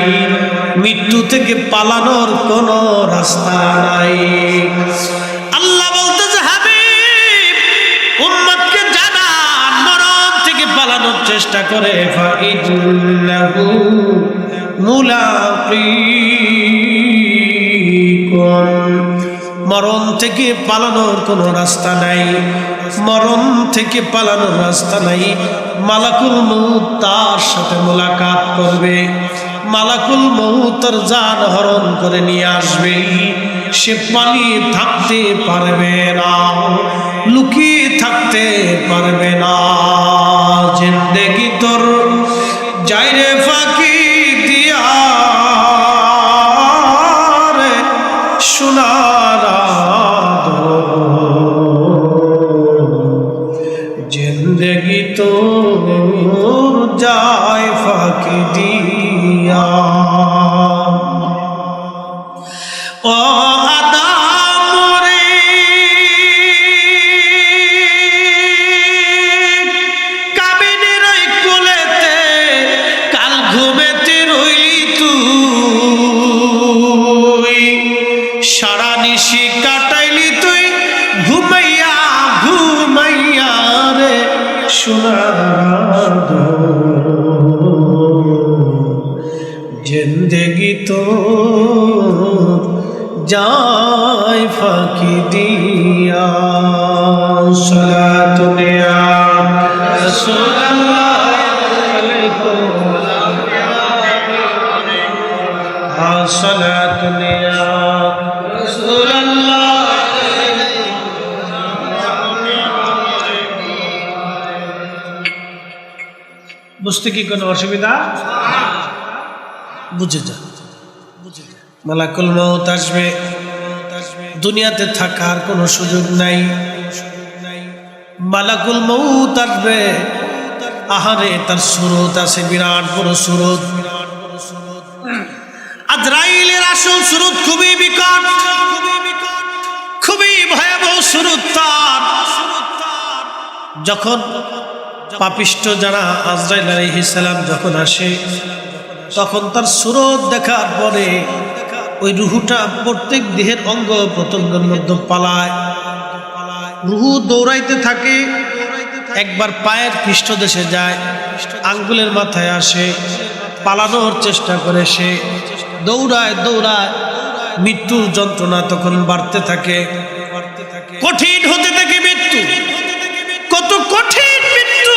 মৃত্যু থেকে পালানোর কোনো রাস্তা নাই। আল্লাহ বলতেছে, হাবিব উম্মতকে জানান, মরণ থেকে পালানোর চেষ্টা করে ফাইন্নাহু মুলাকিকুম। মরণ থেকে পালানোর কোনো রাস্তা নাই। মরণ থেকে পালানোর রাস্তা নাই। মালাকুল মউত তার সাথে মোলাকাত করবে। মালাকুল মউত তার জান হরণ করে নিয়ে আসবে। সে পালিয়ে থাকতে পারবে না, লুকিয়ে থাকতে পারবে না। জিন্দেগি তোর যাইরে ফাঁকি দিয়া রে সোনার জিন্দেগি তোর যায় ফাঁকি দিয়া। ও আদম রে, কাবিনের ওই কোলেতে কাল ঘুমেতে রইলি তুই, সারা নিশি কাটাইলি তুই ঘুমাইয়া ঘুমাইয়া রে সোনার জিন্দেগি তো যায় ফাঁকি দিয়া। সালাতু ইয়া রাসূলুল্লাহ আলাইকুম সালাতু ইয়া রাসূলুল্লাহ। বুঝতে কি কোনো অসুবিধা? বুঝে যা, মালাকুল মউত আসবে। দুনিয়াতে থাকার কোনো সুযোগ নাই। মালাকুল মউত আসবে। আহারে তার সুরত আছে, বিরাট বড় সুরত। আজরাইলের আসল সুরত খুবই বিকট, খুবই ভয়াবহ সুরত তার। যখন পাপিষ্ঠ যারা আজরাইল আলাইহিস সালাম যখন আসে, তখন তার সুরত দেখার পরে ওই রুহুটা প্রত্যেক দেহের অঙ্গ প্রত্যঙ্গের মধ্যে পালায়। রুহু দৌড়াইতে থাকে। একবার পায়ের পৃষ্ঠদেশে যায়, আঙ্গুলের মাথায় আসে, পালানোর চেষ্টা করে। সে দৌড়ায় দৌড়ায়, মৃত্যুর যন্ত্রণা তখন বাড়তে থাকে, কঠিন হতে থাকে মৃত্যু। কত কঠিন মৃত্যু!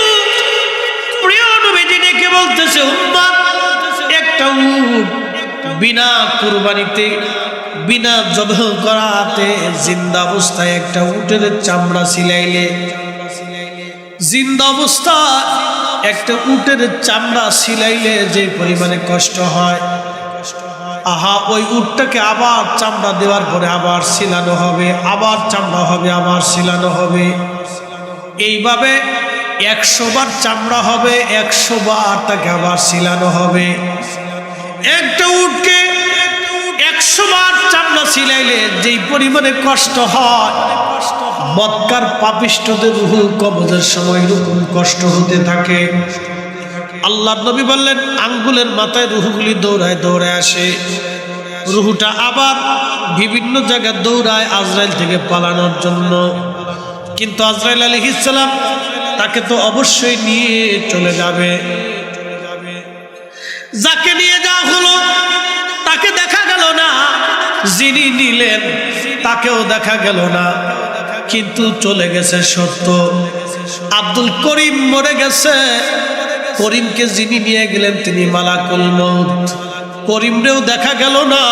প্রিয় নবীজি ডেকে বলতেছে, উম্মত, একটা উট বিনা কুরবানিতে, বিনা জবাহ করাতে জিন্দা অবস্থায় একটা উটের চামড়া ছিলাইলে, জিন্দা অবস্থায় একটা উটের চামড়া ছিলাইলে যে পরিমাণে কষ্ট হয়, আহা, ওই উটটাকে আবার চামড়া দেওয়ার পরে আবার ছিলানো হবে, আবার চামড়া হবে, আবার ছিলানো হবে। এইভাবে 100 বার চামড়া হবে, 100 বার তাকে আবার ছিলানো হবে। একটা উটকে 100 বার চামড়া ছিলাইলে যেই পরিমাণে কষ্ট হয়, বদকার পাপিষ্ঠদের রুহু কবজের সময় এরকম কষ্ট হতে থাকে। আল্লাহ নবী বললেন আঙ্গুলের মাথায় রুহুগুলি দৌড়ায় দৌড়ায় আসে, রুহুটা আবার বিভিন্ন জায়গায় দৌড়ায় আজরাইল থেকে পালানোর জন্য। কিন্তু আজরাইল আলাইহিস সালাম তাকে তো অবশ্যই নিয়ে চলে যাবে। যাকে নিয়ে যাওয়া হলো তাকে দেখা গেল না, যিনি নিলেন তাকেও দেখা গেল না, কিন্তু চলে গেছে সত্য। আব্দুল করিম মরে গেছে। করিমকে যিনি নিয়ে গেলেন তিনি মালাকুল মউত। করিমরেও দেখা গেল না,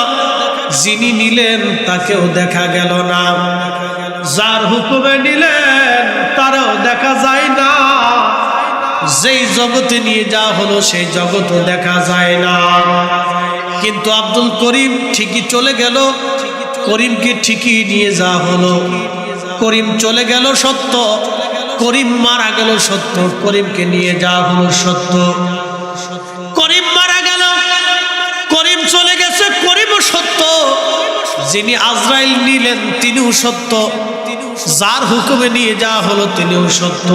যিনি নিলেন তাকেও দেখা গেল না। যার হুকুমে নিলেন তারও দেখা যায় না। যেই জগতে নিয়ে যাওয়া হলো সেই জগতও দেখা যায় না। কিন্তু আব্দুল করিম ঠিকই চলে গেল, করিমকে ঠিকই নিয়ে যাওয়া হলো। করিম চলে গেল সত্য, করিম মারা গেল সত্য, করিমকে নিয়ে যাওয়া হলো সত্য। করিম মারা গেল, করিম চলে গেছে, করিমও সত্য। যিনি আজরাইল নিলেন তিনিও সত্য, যার হুকুমে নিয়ে যাওয়া হলো তিনিও সত্য।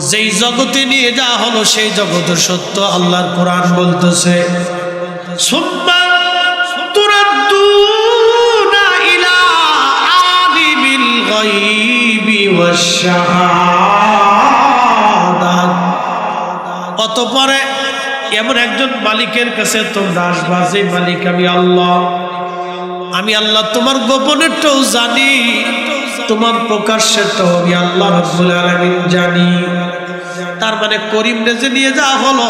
যেই জগতে নিয়ে যাওয়া হলো সেই জগৎ সত্য। আল্লাহর কোরআন বলতেছে সুম্মা তুরাদ্দুনা ইলা আলিমিল গায়বি ওয়াশ শাহাদাত। অতঃপরে এমন একজন মালিকের কাছে তোমরা আসবা যে মালিক আমি আল্লাহ। আমি আল্লাহ তোমার গোপনেরটাও জানি, তোমার প্রকাশ্যেরটাও আমি আল্লাহ রাব্বুল আলামিন জানি। তার মানে করিমরে যে নিয়ে যাওয়া হলো,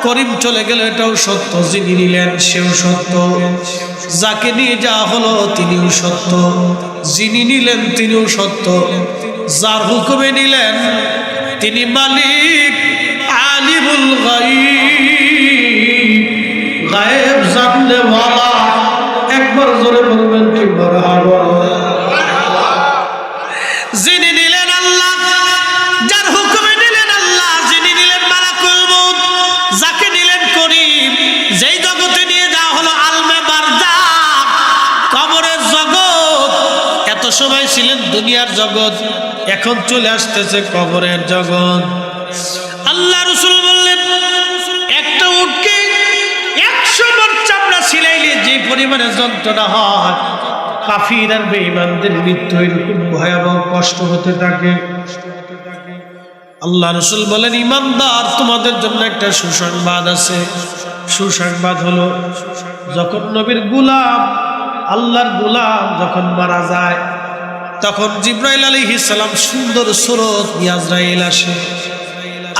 করিম চলে গেল এটাও সত্য, যিনি নিলেন সেও সত্য। যাকে নিয়ে যাওয়া হলো তিনিও সত্য, যিনি নিলেন তিনিও সত্য। যার হুকুমে নিলেন তিনি মালিক আলিমুল গায়ব, গায়েব জানলে ওয়ালা। একবার জোরে বলবেন কি মারহাবা। যিনি নিলেন আল্লাহ, যার হুকুমে নিলেন আল্লাহ, যিনি নিলেন মালাকুল মউত, যাকে নিলেন করিম। যেই জগতে নিয়ে যাওয়া হলো আলমে বারজাখ, কবরের জগৎ। এত সময় ছিলেন দুনিয়ার জগৎ, এখন চলে আসতেছে কবরের জগৎ। আল্লাহ রাসূল বললেন একটা উটকে 100 বার চামড়া ছিলাইলে যে পরিমাণে যন্ত্রণা হয়, কাফির আর বেঈমানদের মৃত্যু এরকম ভয়াবহ কষ্ট হতে থাকে। আল্লাহ রাসূল বলেন ঈমানদার তোমাদের জন্য একটা সুসংবাদ আছে। সুসংবাদ হলো যখন নবীর গোলাম, আল্লাহর গোলাম যখন মারা যায়, তখন জিবরাইল আলাইহিস সালাম সুন্দর সুরত নিয়ে আজরাইল আসে।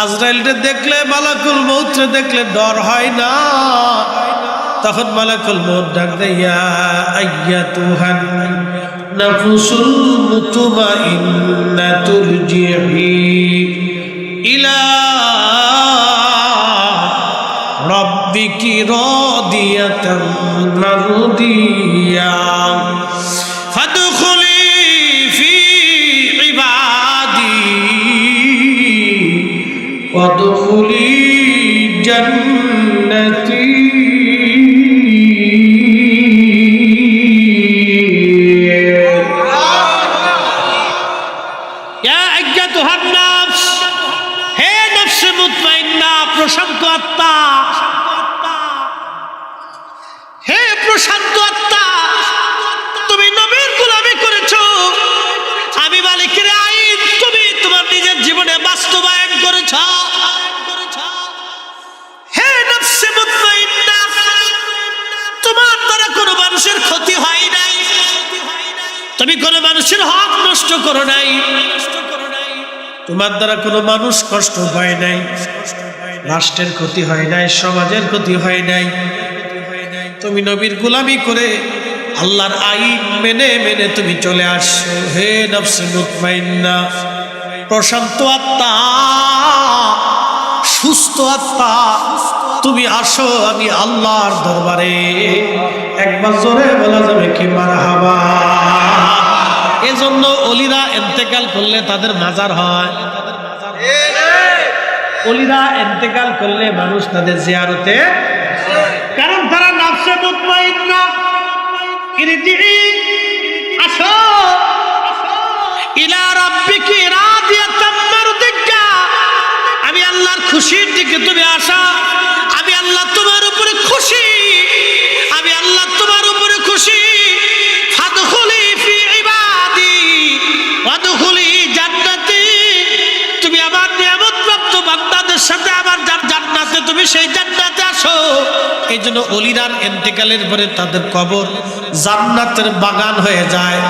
আজরাইলকে দেখলে, মালাকুল মউতকে দেখলে ডর হয় না। তখন মালাকুল মউত ডাক দেয় ইয়া আইয়াতুহান নাফসুল মুতমাইন্না তুরজিহি ইলা রাব্বিকি রাদিয়াতান মারদিয়া ফাদখুলি ফি ইবাদি ওয়াদখুলি জান্নাতি। প্রশান্ত আত্মা, হে প্রশান্ত আত্মা, তুমি নবীর গোলামি করেছো। আমি মালিকের আইন তুমি তোমার নিজের জীবনে বাস্তবায়ন করেছো। হে নফসে মুতমাইন্না, তোমার দ্বারা কোনো মানুষের ক্ষতি হয় নাই, তুমি কোনো মানুষের হক নষ্ট করো নাই, তোমার দ্বারা কোনো মানুষ কষ্ট পায় নাই, রাষ্ট্রের ক্ষতি হয় নাই, সমাজের ক্ষতি হয় নাই। তুমি নবীর গোলামি করে আল্লাহর আইন মেনে মেনে তুমি চলে আসছো। হে নফসে মুতমাইন্না, প্রশান্ত আত্মা, সুস্থ আত্মা, তুমি আসো আমি আল্লাহর দরবারে। একবার জোরে বলা যাবে কি মারহাবা। এজন্য ওলিরা ইন্তেকাল করলে তাদের মাজার হয়। ওলিরা ইন্তেকাল করলে মানুষ তাদের জিয়ারতে, কারণ তারা নফসে মুতমাইন্না। ইরজিই, আসো খুশির দিকে তুমি আসা, আমি আল্লাহ তোমার উপরে খুশি, আমি আল্লাহ তোমার উপরে খুশি। ফাদখুলি ফি ইবাদি ওয়াদখুলি জান্নাতি, তুমি আমার নিয়ামতপ্রাপ্ত বান্দাদের সাথে আমার জান্নাতে, তুমি সেই জান্নাতে আসো। এই জন্য ওলিরার ইন্তেকালের পরে তাদের কবর জান্নাতের বাগান হয়ে যায়,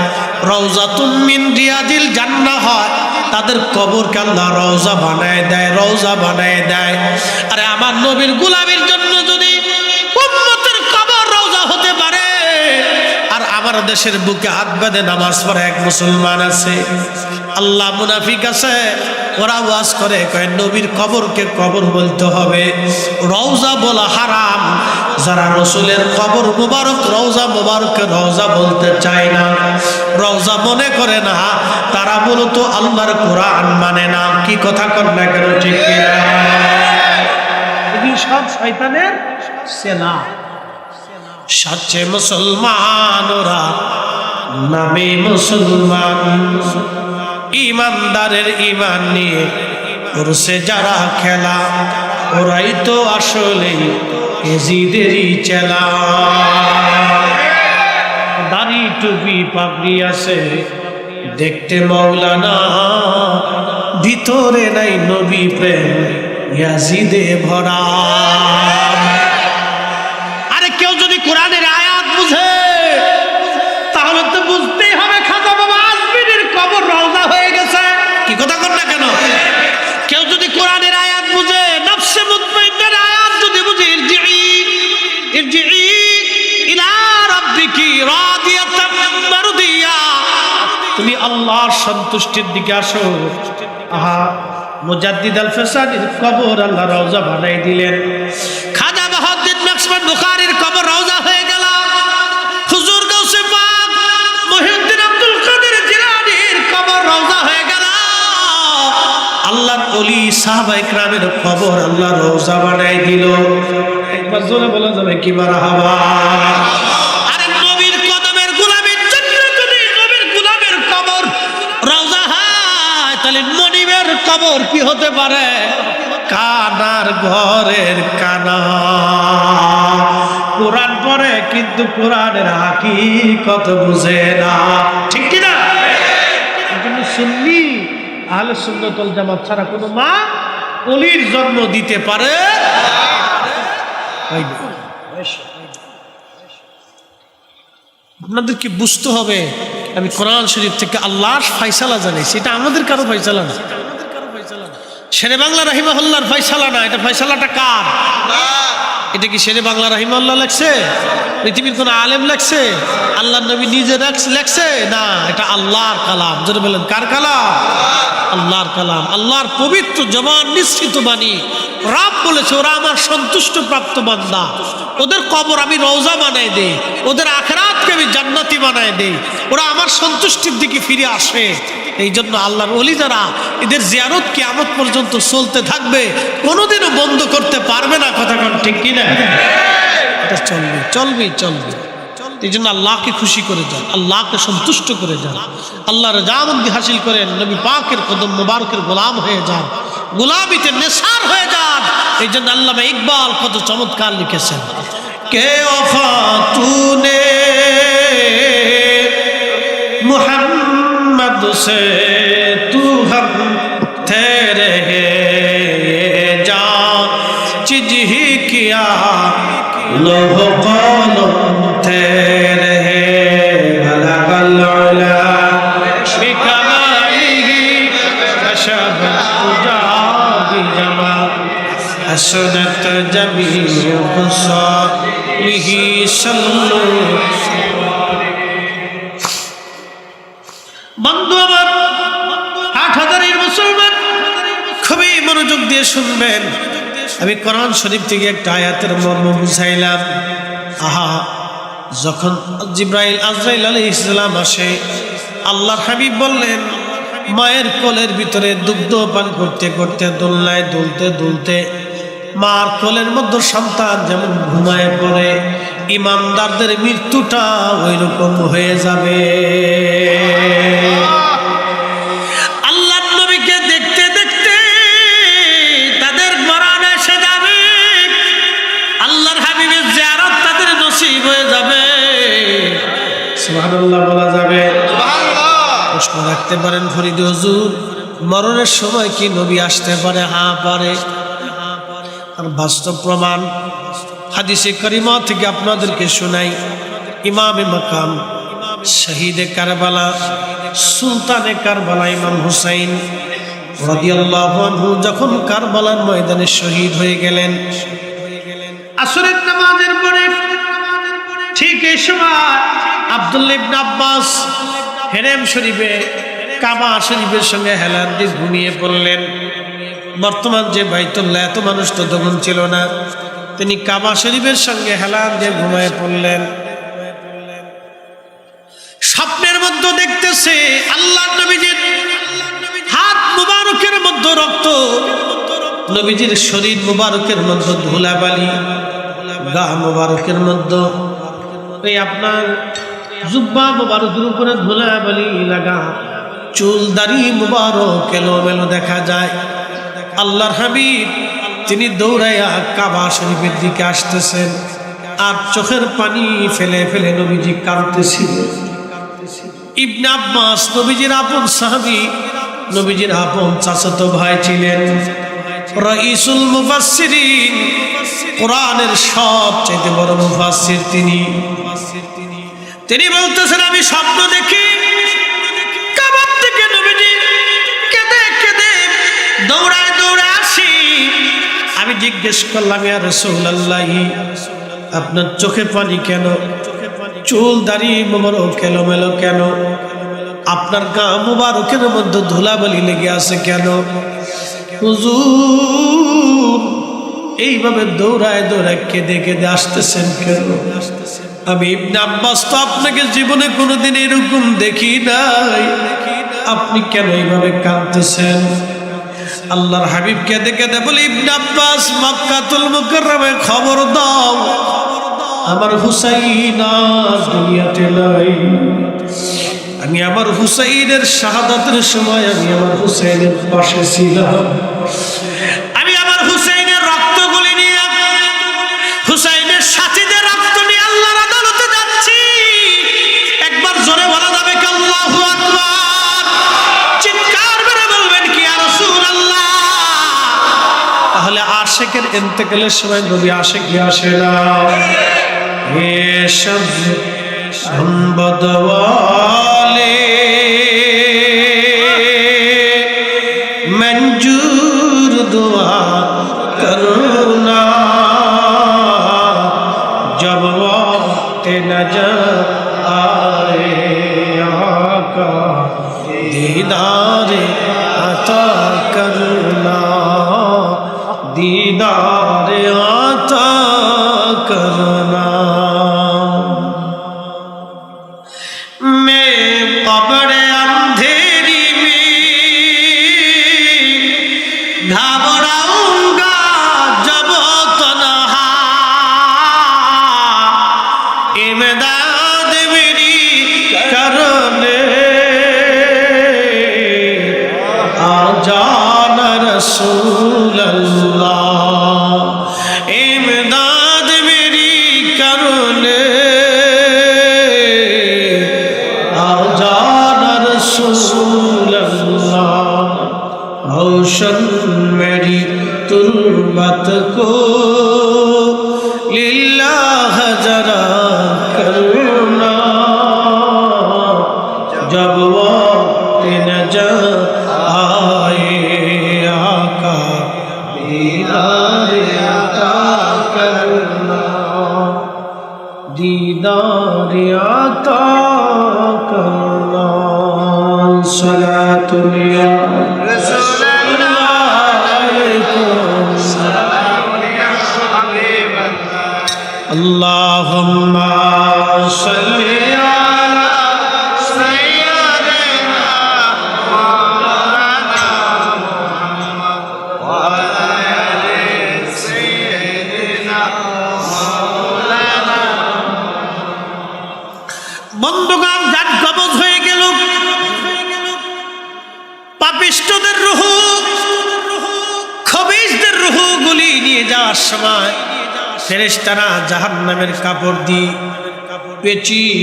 রওজাতুম মিন রিয়াদিল জান্নাহ হয়। তাদের কবরকে আল্লাহ রওজা বানায় দেয়, রওজা বানায় দেয়। আরে আমার নবীর গোলামীর জন্য যদি উম্মতের কবর রওজা হতে পারে, আর আমার দেশের বুকে হাত বেঁধে নামাজ পড়ে এক মুসলমান আছে, আল্লাহ মুনাফিক আছে, ওরা ওয়াজ করে কয় নবীর কবরকে কবর বলতে হবে, রওজা বলা হারাম। যারা রসুলের কবর মুবারক রওজা মুবারককে রওজা বলতে চায় না, রওজা মনে করে না, তারা মূলত আল্লাহর কোরআন মানে না। কি কথা কর না কেন, ঠিক কিনা? এগুলি সব শয়তানের সেনা। সাচ্চে মুসলমান ওরা, নামে মুসলমান, ইমানদারের ইমান নিয়ে করছে যারা খেলা, ওরাই তো আসলে এজিদেরই চেলা। দাড়ি টুপি পাগড়ি আছে, দেখতে মৌলানা, ভিতরে নাই নবী প্রেম, ইয়াজিদে ভরা। আরে কেউ যদি কোরআনের আয়াত বুঝে, তাহলে তো বুঝতেই হবে খাজা বাবা আজমিরের কবর রওজা হয়ে গেছে। কি কথা কর না কেন? কেউ যদি কোরআনের আয়াত বুঝে, নফসে মুতমাইন্নার আয়াত যদি বুঝে, ইরজিই ইলা রাব্বিকি রাদিয়াতাম মারদিয়া, তুমি আল্লাহর সন্তুষ্টির দিকে আসো। আহা, মুজাদ্দিদ আল ফাসানির কবর আল্লাহ রওজা বানাই দিলেন, খাজা বাহাউদ্দিন নকশবন্দ বুখারীর কবর রওজা হয়ে গেল, হুজুর গাউসে পাক মুহিউদ্দিন আব্দুল কাদের জিলানীর কবর রওজা হয়ে গেল, আল্লাহর ওলি সাহাবায়ে কেরামের কবর আল্লাহ রওজা বানাই দিল। একবার জোরে বলা যাবে কি মারহাবা? আরে নবীর কদমের গোলামের জন্য যদি নবীর গোলামের কবর রওজা হয়, তাহলে মনিবের কবর কি হতে পারে? কানার ঘরের কানা। কোরআন পড়ে কিন্তু কোরআনের হাকিকত বুঝে না, ঠিক কি না? এজন্য সুন্নি আহলে সুন্নাত ওয়াল জামাত ছাড়া কোনো মা ওলির জন্ম দিতে পারে না। আপনাদেরকে বুঝতে হবে, আমি কোরআন শরীফ থেকে আল্লাহর ফয়সালা জানাইছি, এটা আমাদের কারো ফয়সালা না, শেরে বাংলা রাহিমাহুল্লাহর ফয়সালা না, এটা ফয়সালাটা কার? এটা কি শেরে বাংলা রাহিমাহুল্লাহ লেখছে? পৃথিবীর কোন আলেম লেখছে? আল্লাহর নবী নিজে লেখছে? না, এটা আল্লাহর কালাম। যারা বলেন কার কালাম? আল্লাহর কালাম, আল্লাহর পবিত্র জবান নিঃসৃত বাণী। রব বলেছে ওরা আমার সন্তুষ্ট প্রাপ্ত বান্দা, ওদের কবর আমি রওজা বানাই দেই, ওদের আখিরাতকে আমি জান্নাতি বানাই দেই, ওরা আমার সন্তুষ্টির দিকে ফিরে আসে। এই জন্য আল্লাহর ওলি যারা, এদের জিয়ারত কিয়ামত পর্যন্ত চলতে থাকবে, কোনোদিনও বন্ধ করতে পারবে না। কথা কোন ঠিক কিনা? এটা চলবে চলবে চলবে। এই জন্য আল্লাহকে খুশি করে যান, আল্লাহকে সন্তুষ্ট করে যান, আল্লাহ রাজামন্দি হাসিল করেন, নবী পাকের কদম মুবারকের গোলাম হয়ে যান, গোলামিতে নেশার হয়ে যান। এই জন্য আল্লামা ইকবাল কত চমৎকার লিখেছেন, কে ওফা তুনে মুহাম্মদ से तू हम तेरे जान चीज ही किया लोह कलम तेरे भला कल्ला बिकमालिही कशफ उजाबि जमा हसनत जमीउ हुसनिही सल्लु। বন্ধু আমার, ৮,০০০ মুসলমান খুবই মনোযোগ দিয়ে শুনবেন। আমি কোরআন শরীফ থেকে একটা আয়াতের মর্ম বুঝাইলাম। আহা, যখন জিবরাইল আজরাইল আলাইহিস সালাম আসে, আল্লাহর হাবিব বললেন, মায়ের কোলের ভিতরে দুগ্ধ পান করতে করতে দোলনায় দুলতে দুলতে মার কোলের মধ্যে সন্তান যেমন ঘুমায় পড়ে, ইমানদারদের মৃত্যুটা ওই রকম হয়ে যাবে। আল্লাহর নবীকে দেখতে দেখতে তাদের সুবহানাল্লাহ বলা যাবে? প্রশ্ন রাখতে পারেন ফরিদ হুজুর, মরণের সময় কি নবী আসতে পারে? হ্যাঁ পারে। আর বাস্তব প্রমাণ হাদিসে কারিমা থেকে আপনাদেরকে শোনাই। ইমামে মাকাম, শহীদে কারবালা, সুলতানে কারবালা ইমাম হুসাইন রাদিয়াল্লাহু আনহু যখন কারবালার ময়দানে শহীদ হয়ে গেলেন, আসরের নামাজের পরে ঠিক এই সময় আব্দুল্লাহ ইবনে আব্বাস হেরেম শরীফে কাবা শরীফের সঙ্গে হেলান দিয়ে ঘুমিয়ে পড়লেন। বর্তমান যে বাইতুল্লাহ, এত মানুষ তো তখন ছিল না, তিনি কাবা শরীফের সঙ্গে হেলান দিয়ে ঘুমিয়ে পড়লেন। স্বপ্নের মধ্যে দেখতেছে আল্লাহর নবীজির হাত মুবারকের মধ্যে রক্ত, নবীজির শরীর মুবারকের মধ্যে ধুলাবালি, গা মুবারকের মধ্যে এই আপনার জুব্বা মুবারকের উপরে ধুলাবালি লাগা, চুল দাড়ি মুবারক এলোমেলো দেখা যায়। আল্লাহর হাবিব তিনি দৌড়াইয়া কাবা শরীফের দিকে আসতেছেন, আর চোখের পানি ফেলে ফেলে নবীজি কাঁদতেছিল। ইবনে আব্বাস নবীজির আপন সাহাবী, নবীজির আপন চাচাতো ভাই ছিলেন, রাইসুল মুফাসসিরিন, কোরআনের সবচেয়ে বড় মুফাসসির তিনি। তিনি বলতেছেন আমি স্বপ্ন দেখি কাবা থেকে নবীজি কেঁদে কেঁদে দৌড়ায় দৌড়ায় আসি। আমি জিজ্ঞেস করলাম ইয়া রাসূলুল্লাহ, আপনার চোখে পানি কেন? চুল দাড়ি মোবারক এলোমেলো কেন? আপনার গা মুবারকের মধ্যে ধুলাবালি লেগে আছে কেন? হুজুর এইভাবে দৌড়ায় দৌড়ায় কেঁদে কেঁদে আসতেছেন কেন? আমি ইবনে আব্বাস তো আপনাকে জীবনে কোনোদিন এরকম দেখি নাই, আপনি কেন এইভাবে কাঁদতেছেন? আল্লাহর হাবিব কেঁদে কেঁদে বলে, ইবনে আব্বাস মক্কাতুল মুকাররমায় খবর দাও, আমার হুসাইন আজ দুনিয়াতে নাই। আমি আমার হুসাইনের শাহাদাতের সময় আমি আমার হুসাইনের পাশে ছিলাম। আমি আমার হুসাইনের রক্তগুলি নিয়ে, হুসাইনের সাথীদের রক্ত নিয়ে আল্লাহর আদালতে যাচ্ছি। একবার জোরে বলা যাবে কি আল্লাহু আকবার? চিৎকার করে বলবেন কি ইয়া রাসূলুল্লাহ? তাহলে আশিকের ইন্তেকালের সময় নবী আসে কি আসে না? এসব সম্বদওয়ালে मंजूर दुआ करना, जब वक्त नजर आए आका दीदार अता करना, दीदार अता करना। मैं कब्र अंधेरी में घबराऊंगा जब तन्हा, इमदाद मेरी करने आ जाना रसूल अल्लाह, इमदाद मेरी करने आ जाना रसूल अल्लाह, रोशन मेरी तुर्बत को लिल्लाह जरा करना, जब वक्त नजर आए आका दीदार अता करना, दीदार अता करना। सलातुल्लाह अल्लाहुम्मा सल्ली अला सय्यिदिना मौलाना मुहम्मद व अला आलि सय्यिदिना मौलाना। বন্ধুগণ, জাত কবজ হয়ে গেল, পাপিষ্ঠদের রূহ, খবিসদের রূহগুলি নিয়ে যাওয়ার সময় ফেরেশতারা জাহান্নামের কাপড় দিয়ে পেঁচিয়ে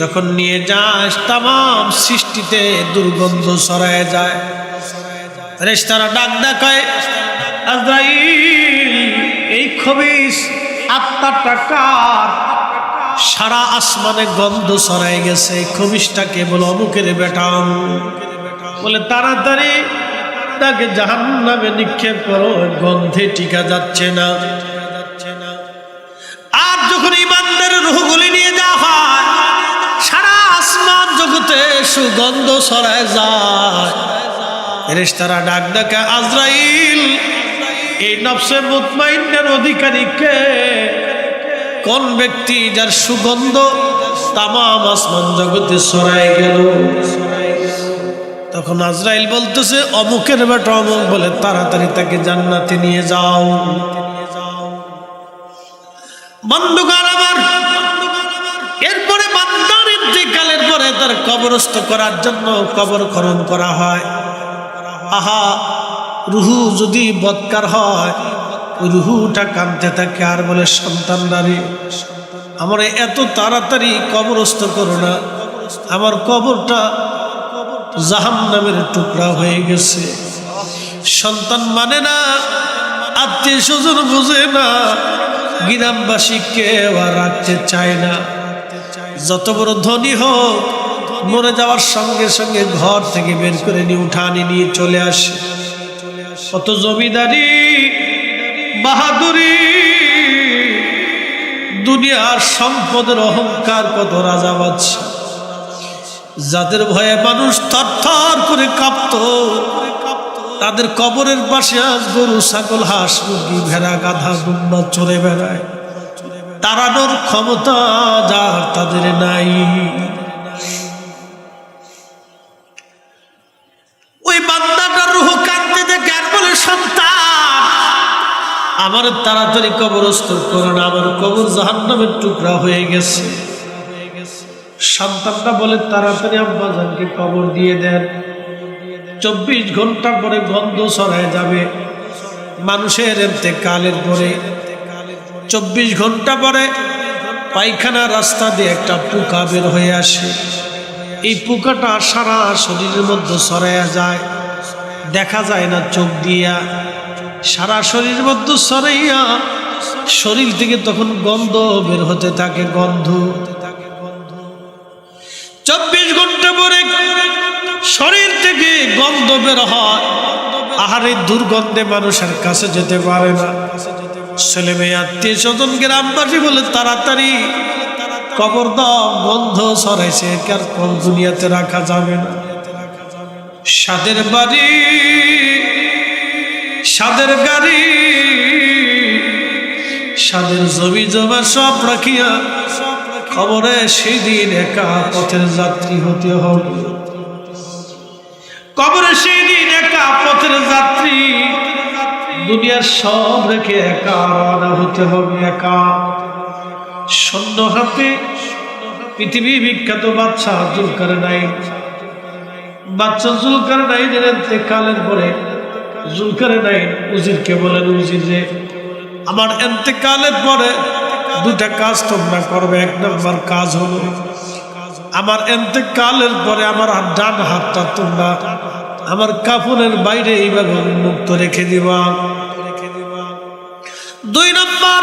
যখন নিয়ে যাস তাম সৃষ্টিতে দুর্গন্ধ ছড়ায় যায়। ফেরেশতারা ডাক দেখায়, আজরাইল এই খবিস আত্মাটা কার? সারা আসমানে গন্ধ ছড়ায় গেছে, খবিসটা কেবল অমুকের বেটা। বলে তাড়াতাড়ি তাকে জাহান্নামে নিক্ষেপ করো, গন্ধে টিকা যাচ্ছে না। আর যখন ইমানদারের রূহগুলি নিয়ে যাওয়া হয়, সারা আসমান জগতে সুগন্ধ ছড়ায় যায়। ফেরেশতারা ডাক ডাকে, আজরাইল এই নফসে মুতমাইন্নার অধিকারী কে? কোন ব্যক্তি যার সুগন্ধ তামাম আসমান জগতে ছড়ায় গেল? তখন আজরাইল বলতেছে, অমুকের বেটা অমুক। বলে তাড়াতাড়ি তাকে জান্নাতে নিয়ে যাও। বন্ধুগণ আমার, এরপরে বান্দার ইন্তেকালের পরে তার কবরস্থ করার জন্য কবর খনন করা হয়। আহা, রুহু যদি বদকার হয়, ওই রুহুটা কাঁদতে থাকে আর বলে, সন্তানরা রে, আমার এত তাড়াতাড়ি কবরস্থ করো না, আমার কবরটা জাহান্নামের টুকরা হয়ে গেছে। সন্তান মানে না, আত্মীয় স্বজন বুঝে না, গ্রামবাসী কেউ আর রাখতে চায় না। যত বড় ধনী হোক, মরে যাওয়ার সঙ্গে সঙ্গে ঘর থেকে বের করে নিয়ে উঠানি নিয়ে চলে আসে। কত জমিদারি বাহাদুরি, দুনিয়ার সম্পদের অহংকার, কত রাজা বাদশা, যাদের ভয়ে মানুষ থরথর করে কাঁপত, তাদের কবরের পাশে আজ গরু ছাগল হাঁস মুরগি ভেড়া গাধা দুম্বা চড়ে বেড়ায়। তাড়ানোর ক্ষমতা যার তাদের নাই। ওই বান্দাটার রূহ কাঁদতে দেখে আর বলে, সন্তান আমার তাড়াতাড়ি কবরস্থ করো না, আমার কবর জাহান্নামের টুকরা হয়ে গেছে। সন্তানটা বলে, তাড়াতাড়ি আব্বাজানকে কবর দিয়ে দেন, 24 ঘন্টা পরে গন্ধ ছড়ায় যাবে। মানুষের ইন্তেকালের পরে 24 ঘন্টা পরে পায়খানা রাস্তা দিয়ে একটা পোকা বের হয়ে আসে। এই পোকাটা সারা শরীরের মধ্যে ছড়ায় যায়, দেখা যায় না চোখ দিয়া, সারা শরীরের মধ্যে ছড়াইয়া শরীর থেকে তখন গন্ধ বের হতে থাকে। গন্ধ 24 ঘন্টা পরে শরীর থেকে গন্ধ বের হয়। আহারে দুর্গন্ধে মানুষের কাছে যেতে পারে না। ছেলে মেয়ে আত্মীয় স্বজন গ্রামবাসী বলে, তাড়াতাড়ি কবর দাও, গন্ধ ছড়াইছে, কার কোন দুনিয়াতে রাখা যাবে না। সাদের বাড়ি সাদের গাড়ি সাদের জমি জমা সব রাখিয়া খবরে সেই দিন একা পথের যাত্রী হতে হবে। কবরে সেই দিন একা পথের যাত্রী, দুনিয়ার সব রেখে একা রওনা হতে হবে। একা শূন্য হাতে পৃথিবী বিখ্যাত বাদশা জুলকারনাইন, বাদশা জুলকারনাইনের ইন্তেকালের পরে জুলকারনাইন উজিরকে বলেন, উজির রে, আমার ইন্তেকালের পরে দুটা কাজ তোমরা করবে। 1 নম্বর কাজ হলো, আমার ইন্তেকালের পরে আমার ডান হাতটা তোমরা আমার কাফনের বাইরে এইভাবে উন্মুক্ত রেখে দিবা। 2 নম্বর,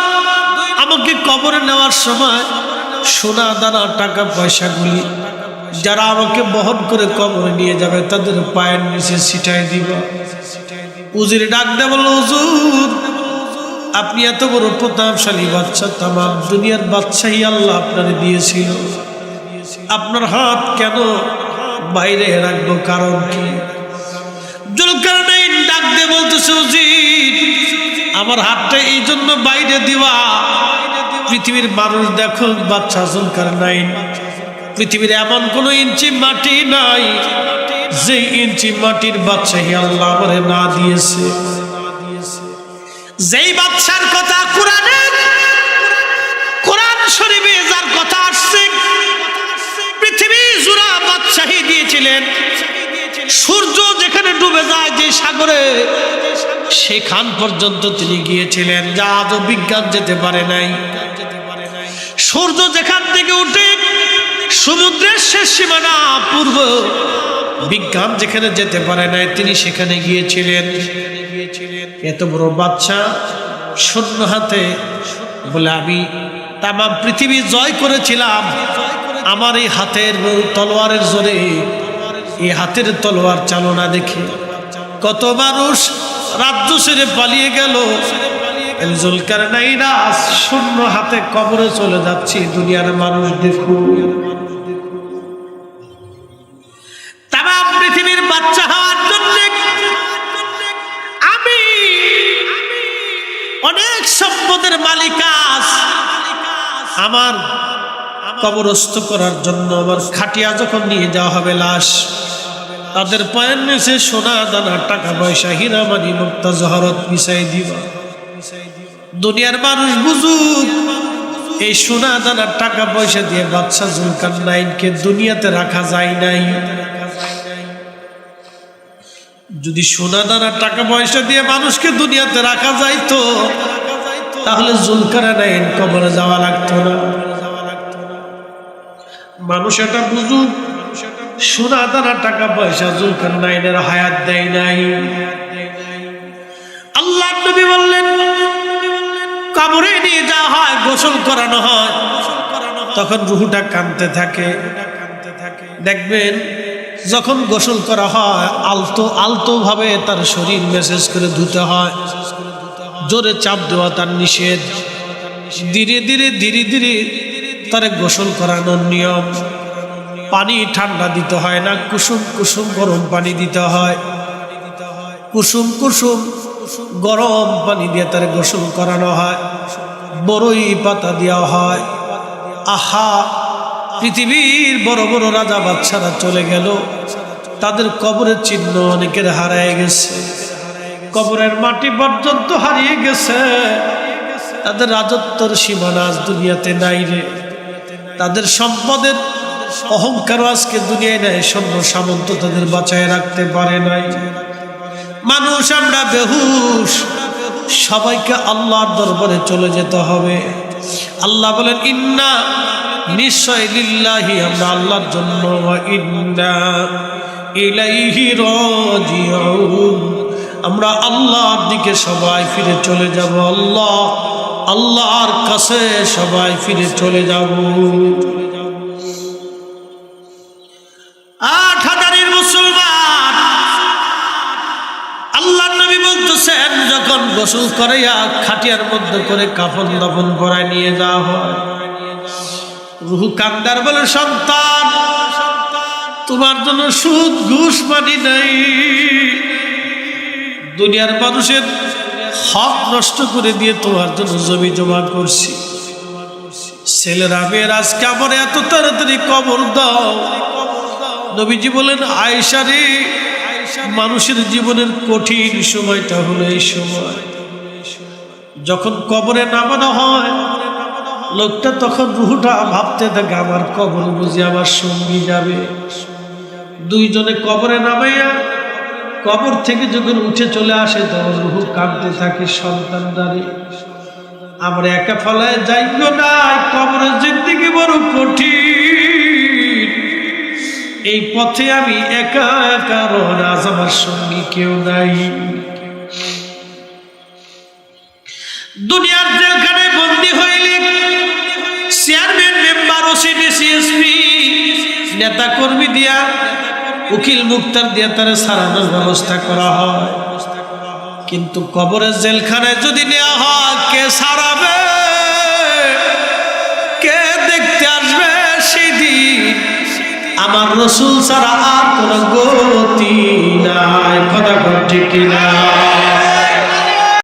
আমাকে কবরে নেওয়ার সময় সোনা দানা টাকা পয়সাগুলি যারা আমাকে বহন করে কবরে নিয়ে যাবে তাদের পায়ের নিচে ছিটাই দিবা। উজির ডাক দে বলল, হুজুর আপনি এত বড় প্রতাপশালী বাদশা, তামাম দুনিয়ার বাদশাহী আল্লাহ আপনারে দিয়েছিল, আপনার হাত কেন বাইরে রাখবো, কারণ কি? জুলকারনাইন ডাক দিয়ে বলতেছে, উজির আমার হাতটা এই জন্য বাইরে দিবা, পৃথিবীর মানুষ দেখো বাদশা জুলকারনাইন, পৃথিবীর এমন কোন ইঞ্চি মাটি নাই যে ইঞ্চি মাটির বাদশাহী আল্লাহ আমারে না দিয়েছে। যেই বাদশার কথা কোরআন শরীফে যার কথা আসছে, পৃথিবী জুড়া বাদশাহী দিয়েছিলেন। সূর্য যেখানে ডুবে যায় যে সাগরে, সেখান পর্যন্ত তিনি গিয়েছিলেন, যা আজও বিজ্ঞান যেতে পারে নাই। সূর্য যেখান থেকে উঠে সমুদ্রের শেষ সীমানা পূর্ব বিজ্ঞান যেখানে যেতে পারে নাই তিনি সেখানে গিয়েছিলেন। এত বড় বাচ্চা শূন্য হাতে বলে আমি তাম পৃথিবী জয় করেছিলাম আমার এই হাতের তলোয়ারের জোরে। এই হাতের তলোয়ার চালনা দেখে কত মানুষ রাজ্য ছেড়ে পালিয়ে গেল। জুলকারনাইন শূন্য হাতে কবরে চলে যাচ্ছি, দুনিয়ার মানুষ দেখুন। তাম পৃথিবীর বাচ্চা হওয়ার জন্য আমি অনেক সম্পদের মালিকাস, আমার কবরস্থ করার জন্য আমার খাটিয়া যখন নিয়ে যাওয়া হবে লাশ, তাদের পায়ের নিচে সোনা দানা টাকা পয়সা হীরা মানি মুক্তা জহরত মিশাই দিবা। দুনিয়ার মানুষ বুঝুক এই সোনা দানা টাকা পয়সা দিয়ে বাদশা জুলকারনাইনকে দুনিয়াতে রাখা যায় নাই। যদি সোনা দানা টাকা পয়সা দিয়ে মানুষকে দুনিয়াতে রাখা যাইতো তাহলে জুলকারনাইন কবরে যাওয়া লাগতো না। মানুষ এটা বুঝুক সোনা দানা টাকা পয়সা জুলকারনাইনের হায়াত দেয় নাই। আল্লাহর নবী বললেন কবরে নিয়ে যাওয়া হয়, গোসল করানো হয়, তখন রুহটা কাঁদতে থাকে। দেখবেন যখন গোসল করা হয় আলতো আলতো ভাবে তার শরীর মেসেজ করে ধুতে হয়, জোরে চাপ দেওয়া তার নিষেধ। ধীরে ধীরে ধীরে ধীরে তারে গোসল করানোর নিয়ম। পানি ঠান্ডা দিতে হয় না, কুসুম কুসুম গরম পানি দিতে হয়। কুসুম কুসুম গরম পানি দিয়ে তারে গোসল করানো হয়, বড়ই পাতা দেওয়া হয়। আহা, পৃথিবীর বড় বড় রাজা বাদশারা চলে গেল, তাদের কবরের চিহ্ন অনেকের হারিয়ে গেছে, কবরের মাটি পর্যন্ত হারিয়ে গেছে। তাদের রাজত্বর সীমানা আজ দুনিয়াতে নাই রে। তাদের সম্পদের অহংকার আজকে দুনিয়ায় নাই, সৈন্য সামন্ত তাদের বাঁচায় রাখতে পারে নাই। মানুষ আমরা বেহুশ, সবাইকে আল্লাহর দরবারে চলে যেতে হবে। আল্লাহ বলেন ইন্না নিশ্চয় লিল্লাহি, আমরা আল্লাহর জন্য, ওয়া ইন্না ইলাইহি রাজিউন, আমরা আল্লাহর দিকে সবাই ফিরে চলে যাব। আল্লাহর কাছে সবাই ফিরে চলে যাব। 8,000 মুসলমান আল্লাহর নবী বলতেছেন যখন গোসল করাইয়া খাটিয়ার মধ্যে করে কাফন দাফন পরায় নিয়ে যাওয়া হয়, রুহু কান্দার বলে সন্তান তোমার জন্য সুদ ঘুষ মানি নাই, দুনিয়ার মানুষের হক নষ্ট করে দিয়ে তোমার জন্য জমি জমা করছি। ছেলেরা মেয়ের আজকে আমার এত তাড়াতাড়ি কবর দাও। নবীজি বলেন আয়েশা রে, মানুষের জীবনের কঠিন সময়টা হলো এই সময়, যখন কবরে নামানো হয় লোকটা তখন রুহটা ভাবতে থাকে আমার কবর বুঝি আমার সঙ্গী যাবে। দুইজনে কবরে নামাইয়া কবর থেকে যখন উঠে চলে আসে তখন রুহ কাঁদতে থাকে, সন্তান দাঁড়িয়ে আমরা একা ফলায় যাইও নাই, কবরের জিন্দেগি বড় কঠিন, এই পথে আমি একা একা রোজ, আমার সঙ্গী কেউ নাই। দুনিয়ার জেলখানে বন্দী হইলে চেয়ারম্যান, মেম্বার, ওসিডি, সিএসপি, নেতা কর্মী দিয়া, উকিল মুক্তার দিয়া তারা সারানোর ব্যবস্থা করা হয়। কিন্তু কবরের জেলখানায় যদি নেওয়া হয়, কে সারাবে, কে দেখতে আসবে সেদিন? আমার রাসূল ছাড়া আর কোনো গতি নাই। কথা ঠিক কিনা?